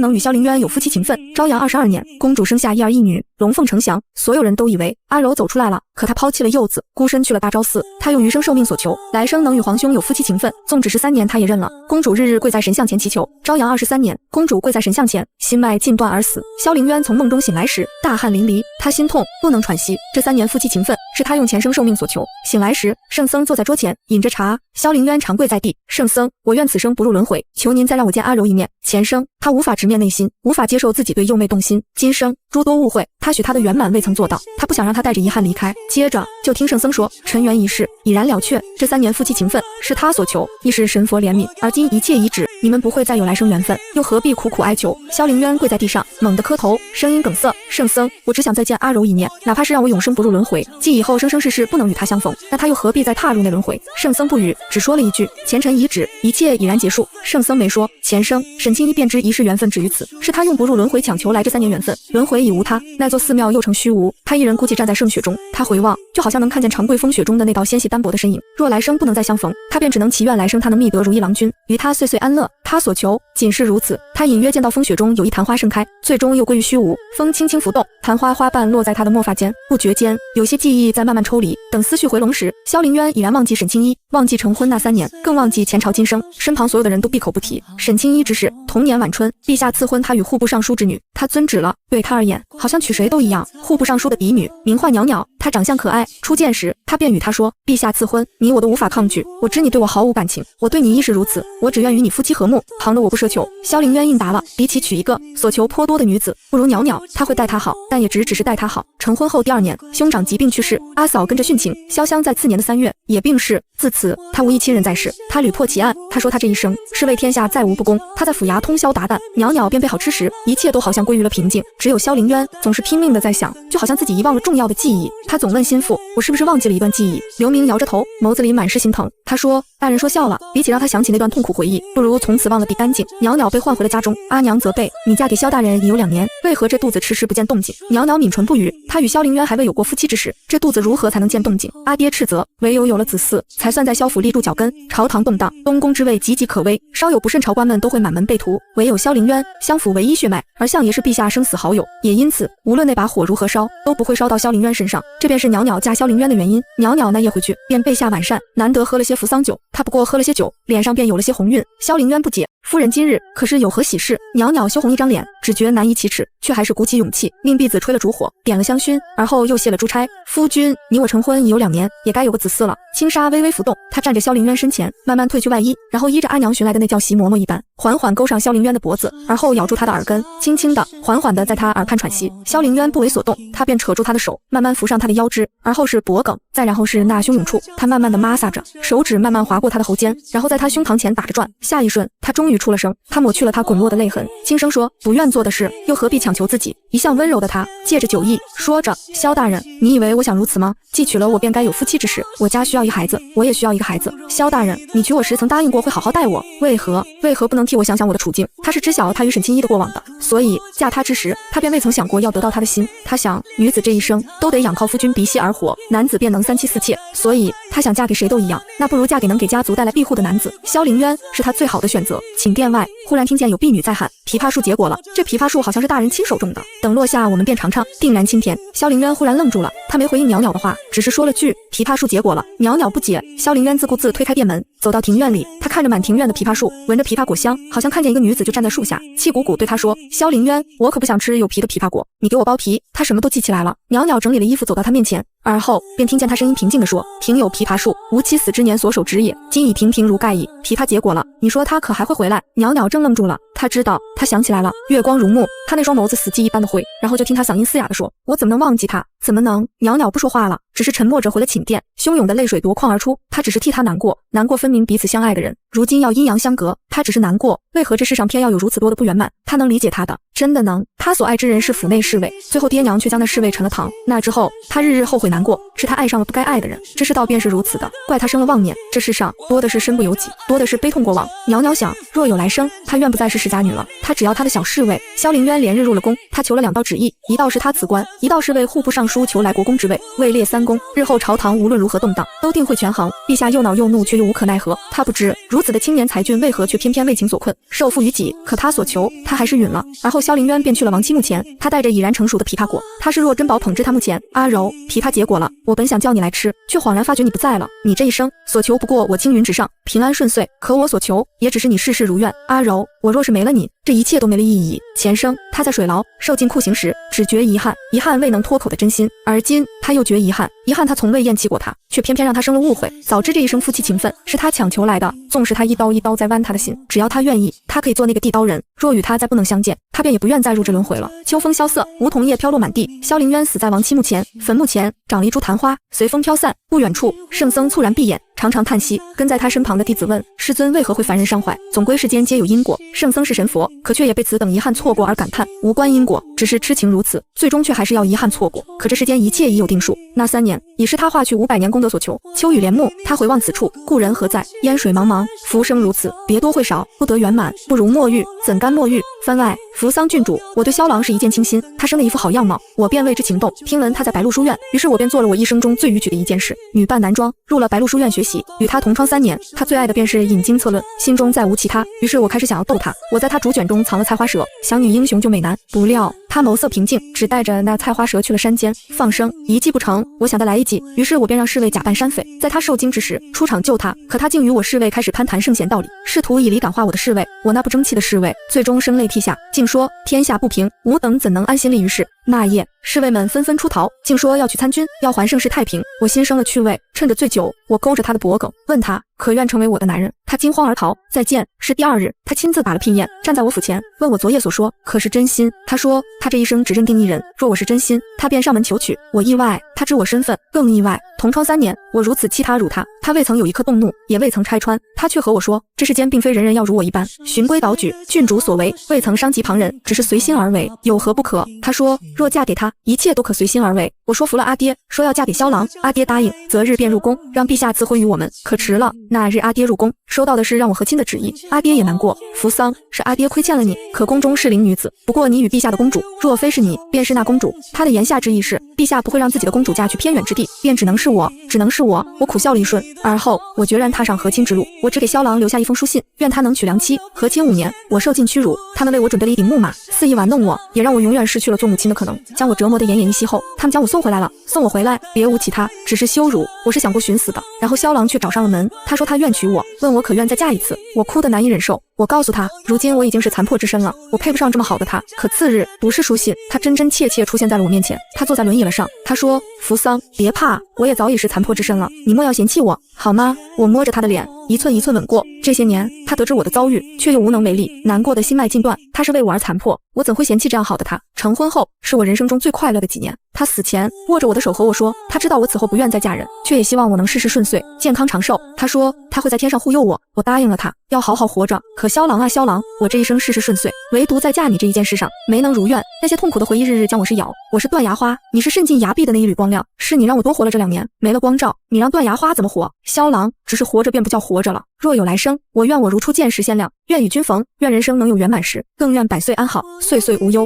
能与萧凌渊有夫妻情分。昭阳22年，公主生下一儿一女，龙凤呈祥。所有人都以为阿柔走出来了，可他抛弃了柚子，孤身去了大昭寺。他用余生受命所求，来生能与皇兄有夫妻情分。纵只是3年，他也认了。公主日日跪在神像前祈求。昭阳23年，公主跪在神像前，心脉尽断而死。萧凌渊从梦中醒来时，大汗淋漓，他心痛不能喘息。这3年夫妻情分是他用前生受命所求。醒来时，圣僧坐在桌前饮着茶，萧凌渊长跪在地：“圣僧，我愿此生不入轮回，求您再让我见阿柔一面。”前生他无法直面内心，无法接受自己对幼妹动心，今生诸多误会，他许他的圆满未曾做到，他不想让他带着遗憾离开。接着就听圣僧说，尘缘一世已然了却，这3年夫妻情分是他所求，亦是神佛怜悯，而今一切已止，你们不会再有来生缘分，又何必苦苦哀求？萧凌渊跪在地上，猛地磕头，声音梗塞：“圣僧，我只想再见阿柔一面，哪怕是让我永生不入轮回，既以后生生世世不能与他相逢，那他又何必再踏入那轮回？”圣僧不语，只说了一句：“前尘已止，一切已然结束。”圣僧没说前生，沈清一便知一世缘分止于此，是他用不入轮回强求来这3年缘分，轮回已无他，那座寺庙又成虚无，他一人孤寂站在圣雪中，他回望，就好像能看见长跪风雪中的那道纤细单薄的身影。若来生不能再相逢，他便只能祈愿来生他能觅得如意郎君，与他岁岁安乐。他所求仅是如此。他隐约见到风雪中有一昙花盛开，最终又归于虚无。风轻轻浮动，昙花花瓣落在他的墨发间，不觉间有些记忆在慢慢抽离。等思绪回笼时，萧凌渊已然忘记沈清一，忘记成婚那3年，更忘记前朝今生。身旁所有的人都闭口不提沈清一之事。同年晚春，陛下赐婚他与户部尚书之女，他遵旨了。对他而言，好像娶谁都一样。户部尚书的嫡女名唤袅袅，她长相可爱，初见时他便与她说：“陛下赐婚，你我都无法抗拒。我知你对我毫无感情，我对你亦是如此，我只愿与你夫妻和睦，旁的我不奢求。”萧凌渊应答了，比起娶一个所求颇多的女子，不如袅袅，他会待她好，但也只是待她好。成婚后第2年，兄长疾病去世，阿嫂跟着殉情，潇湘在次年的3月也病逝。自此，他无一亲人在世。他屡破奇案，他说他这一生是为天下再无不公。他在府衙通宵达旦，袅袅便备好吃食，一切都好像归于了平静。只有萧凌渊总是拼命的在想，就好像自己遗忘了重要的记忆。他总问心腹：“我是不是忘记了一段记忆？”刘明摇着头，眸子里满是心疼。他说：“大人说笑了，比起让他想起那段痛苦回忆，不如从此忘了地干净。袅袅被唤回了家中，阿娘责备：你嫁给萧大人已有2年，为何这肚子迟迟不见动静？袅袅抿唇不语，她与萧凌渊还未有过夫妻之实，这肚子如何才能见动静？阿爹斥责：唯有了子嗣，才算在萧府立住脚跟。朝堂动荡，东宫之位岌岌可危，稍有不慎，朝官们都会满门被屠。唯有萧凌渊，襄府唯一血脉，而相爷是陛下生死好友，也因此，无论那把火如何烧，都不会烧到萧凌渊身上。这便是袅袅嫁萧凌渊的原因。袅袅那夜回去，便备下晚膳，难得喝了些扶桑酒，她不过喝了些酒，脸上便有了些红晕。萧凌渊不解，夫人今日可是有何喜事？袅袅羞红一张脸，只觉难以启齿，却还是鼓起勇气，命婢子吹了烛火，点了香薰，而后又卸了珠钗。夫君，你我成婚已有2年，也该有个子嗣了。轻纱微微浮动，她站着萧凌渊身前，慢慢褪去外衣，然后依着阿娘寻来的那叫席嬷嬷一般，缓缓勾上萧凌渊的脖子，而后咬住他的耳根，轻轻的、缓缓的在他耳畔喘息。萧凌渊不为所动，他便扯住他的手，慢慢扶上他的腰肢，而后是脖颈，再然后是那胸涌处，他慢慢的摩挲着，手指慢慢划过他的喉间，然后在他胸膛前打着转。下一瞬，他终于出了声，他抹去了他滚落的泪痕，轻声说：不愿做的事，又何必强求自己？一向温柔的他借着酒意说着：萧大人，你以为我想如此吗？既娶了我便该有夫妻之实，我家需要一孩子，我也需要一个孩子。萧大人，你娶我时曾答应过会好好待我，为何不能替我想想我的处境？他是知晓他与沈清一的过往的，所以嫁他之时，他便未曾想过要得到他的心。他想，女子这一生都得仰靠夫君鼻息而活，男子便能3妻4妾，所以他想嫁给谁都一样，那不如嫁给能给家族带来庇护的男子。萧凌渊是他最好的选择。寝殿外，忽然听见有婢女在喊：枇杷树结果了！这枇杷树好像是大人亲手种的，等落下我们便尝尝，定然清甜。萧凌渊忽然愣住了，他没回应袅袅的话，只是说了句：枇杷树结果了。袅袅不解，萧凌渊自顾自推开店门，走到庭院里，他看着满庭院的枇杷树，闻着枇杷果香，好像看见一个女子就站在树下，气鼓鼓对他说：萧凌渊，我可不想吃有皮的枇杷果，你给我剥皮。他什么都记起来了。袅袅整理了衣服走到他面前，而后便听见他声音平静地说：庭有枇杷树，吾妻死之年所手植也，今已亭亭如盖矣。枇杷结果了，你说他可还会回来？袅袅正愣住了，他知道，他想起来了，月光如幕，他那双眸子死寂一般的灰，然后就听他嗓音嘶哑地说：我怎么能忘记他？怎么能？袅袅不说话了，只是沉默着回了寝殿，汹涌的泪水夺眶而出。他只是替他难过，难过分明彼此相爱的人，如今要阴阳相隔，他只是难过，为何这世上偏要有如此多的不圆满？他能理解他的，真的能。他所爱之人是府内侍卫，最后爹娘却将那侍卫沉了塘。那之后，他日日后悔难过，是他爱上了不该爱的人。这世道便是如此的，怪他生了妄念。这世上多的是身不由己，多的是悲痛过往。袅袅想，若有来生，他愿不再是世家女了，他只要他的小侍卫。萧凌渊连日入了宫，他求了2道旨意，一道是他辞官，一道是为户部尚书求来国公之位，位列3公。日后朝堂无论如何动荡，都定会权衡。陛下又恼又怒，却又无可奈何。他不知如此的青年才俊，为何却偏偏为情所困，受缚于己。可他所求，他还是允了。而后萧凌渊便去了王妻墓前，他带着已然成熟的枇杷果，他是若珍宝捧至他墓前。阿柔，枇杷结果了，我本想叫你来吃，却恍然发觉你不在了。你这一生所求不过我青云直上，平安顺遂，可我所求也只是你事事如愿。阿柔，我若是没了你，这一切都没了意义。前生他在水牢受尽酷刑时，只觉遗憾，遗憾未能脱口的真心，而今他又觉遗憾，遗憾他从未厌弃过他，却偏偏让他生了误会。早知这一生夫妻情分是他强求来的，纵使他一刀一刀在剜他的心，只要他愿意，他可以做那个地刀人。若与他再不能相见，他便也不愿再入这轮回了。秋风萧瑟，梧桐叶飘落满地。萧凌渊死在王妻墓前，坟墓前长了一株昙花，随风飘散。不远处，圣僧猝然闭眼，长长叹息。跟在他身旁的弟子问：师尊为何会凡人伤怀？总归世间皆有因果，圣僧是神佛，可却也被此等遗憾错过而感叹，无关因果，只是痴情如此，最终却还是要遗憾错过。可这世间一切已有定数，那3年已是他化去500年功德所求。秋雨帘幕，他回望此处，故人何在？烟水茫茫，浮生如此，别多会少，不得圆满，不如墨玉，怎甘墨玉？番外，扶桑郡主，我对萧郎是一见倾心，他生了一副好样貌，我便为之情动。听闻他在白鹿书院，于是我便做了我一生中最逾矩的一件事，女扮男装，入了白鹿书院学习。与他同窗3年，他最爱的便是引经策论，心中再无其他。于是我开始想要逗他，我在他竹卷中藏了菜花蛇，想女英雄救美男，不料他眸色平静，只带着那菜花蛇去了山间放生，一计不成，我想得来一计，于是我便让侍卫假扮山匪，在他受惊之时出场救他。可他竟与我侍卫开始攀谈圣贤道理，试图以理感化我的侍卫。我那不争气的侍卫最终声泪涕下，竟说天下不平，吾等怎能安心立于世？那夜侍卫们纷纷出逃，竟说要去参军，要还盛世太平。我心生了趣味，趁着醉酒，我勾着他的脖颈，问他可愿成为我的男人。他惊慌而逃。再见是第2日，他亲自打了聘宴，站在我府前，问我昨夜所说可是真心。他说他这一生只认定一人，若我是真心，他便上门求娶。我意外，他知我身份，更意外。同窗3年，我如此欺他辱他，他未曾有一刻动怒，也未曾拆穿，他却和我说，这世间并非人人要如我一般，循规蹈矩，郡主所为，未曾伤及旁人，只是随心而为，有何不可？他说，若嫁给他，一切都可随心而为。我说服了阿爹，说要嫁给萧郎，阿爹答应，择日便入宫，让陛下赐婚于我们。可迟了，那日阿爹入宫，收到的是让我和亲的旨意，阿爹也难过。扶桑，是阿爹亏欠了你，可宫中适龄女子，不过你与陛下的公主，若非是你，便是那公主。他的言下之意是，陛下不会让自己的公主嫁去偏远之地，便只能是我，只能是我。我苦笑了一瞬，而后我决然踏上和亲之路。我只给萧郎留下一封书信，愿他能娶良妻。和亲5年，我受尽屈辱，他们为我准备了一顶木马，肆意玩弄我，也让我永远失去了做母亲的可能。将我折磨得奄奄一息后，他们将我送回来了。送我回来，别无其他，只是羞辱。我是想过寻死的。然后萧郎却找上了门，他说他愿娶我，问我可愿再嫁一次。我哭得难以忍受。我告诉他，如今我已经是残破之身了，我配不上这么好的他。可次日不是书信，他真真切切出现在了我面前。他坐在轮椅了上，他说，扶桑，别怕，我也早已是残破之身了，你莫要嫌弃我，好吗？我摸着他的脸，一寸一寸吻过。这些年，他得知我的遭遇，却又无能为力，难过的心脉尽断。他是为我而残破，我怎会嫌弃这样好的他？成婚后，是我人生中最快乐的几年。他死前握着我的手和我说，他知道我此后不愿再嫁人，却也希望我能事事顺遂，健康长寿。他说他会在天上护佑我，我答应了他，要好好活着。可萧郎啊萧郎，我这一生事事顺遂，唯独在嫁你这一件事上没能如愿。那些痛苦的回忆日日将我是咬，我是断崖花，你是渗进崖壁的那一缕光亮，是你让我多活了这2年，没了光照，你让断崖花怎么活？萧郎，只是活着便不叫活着了。若有来生，我愿我如初见时鲜亮，愿与君逢，愿人生能有圆满时，更愿百岁安好，岁岁无忧。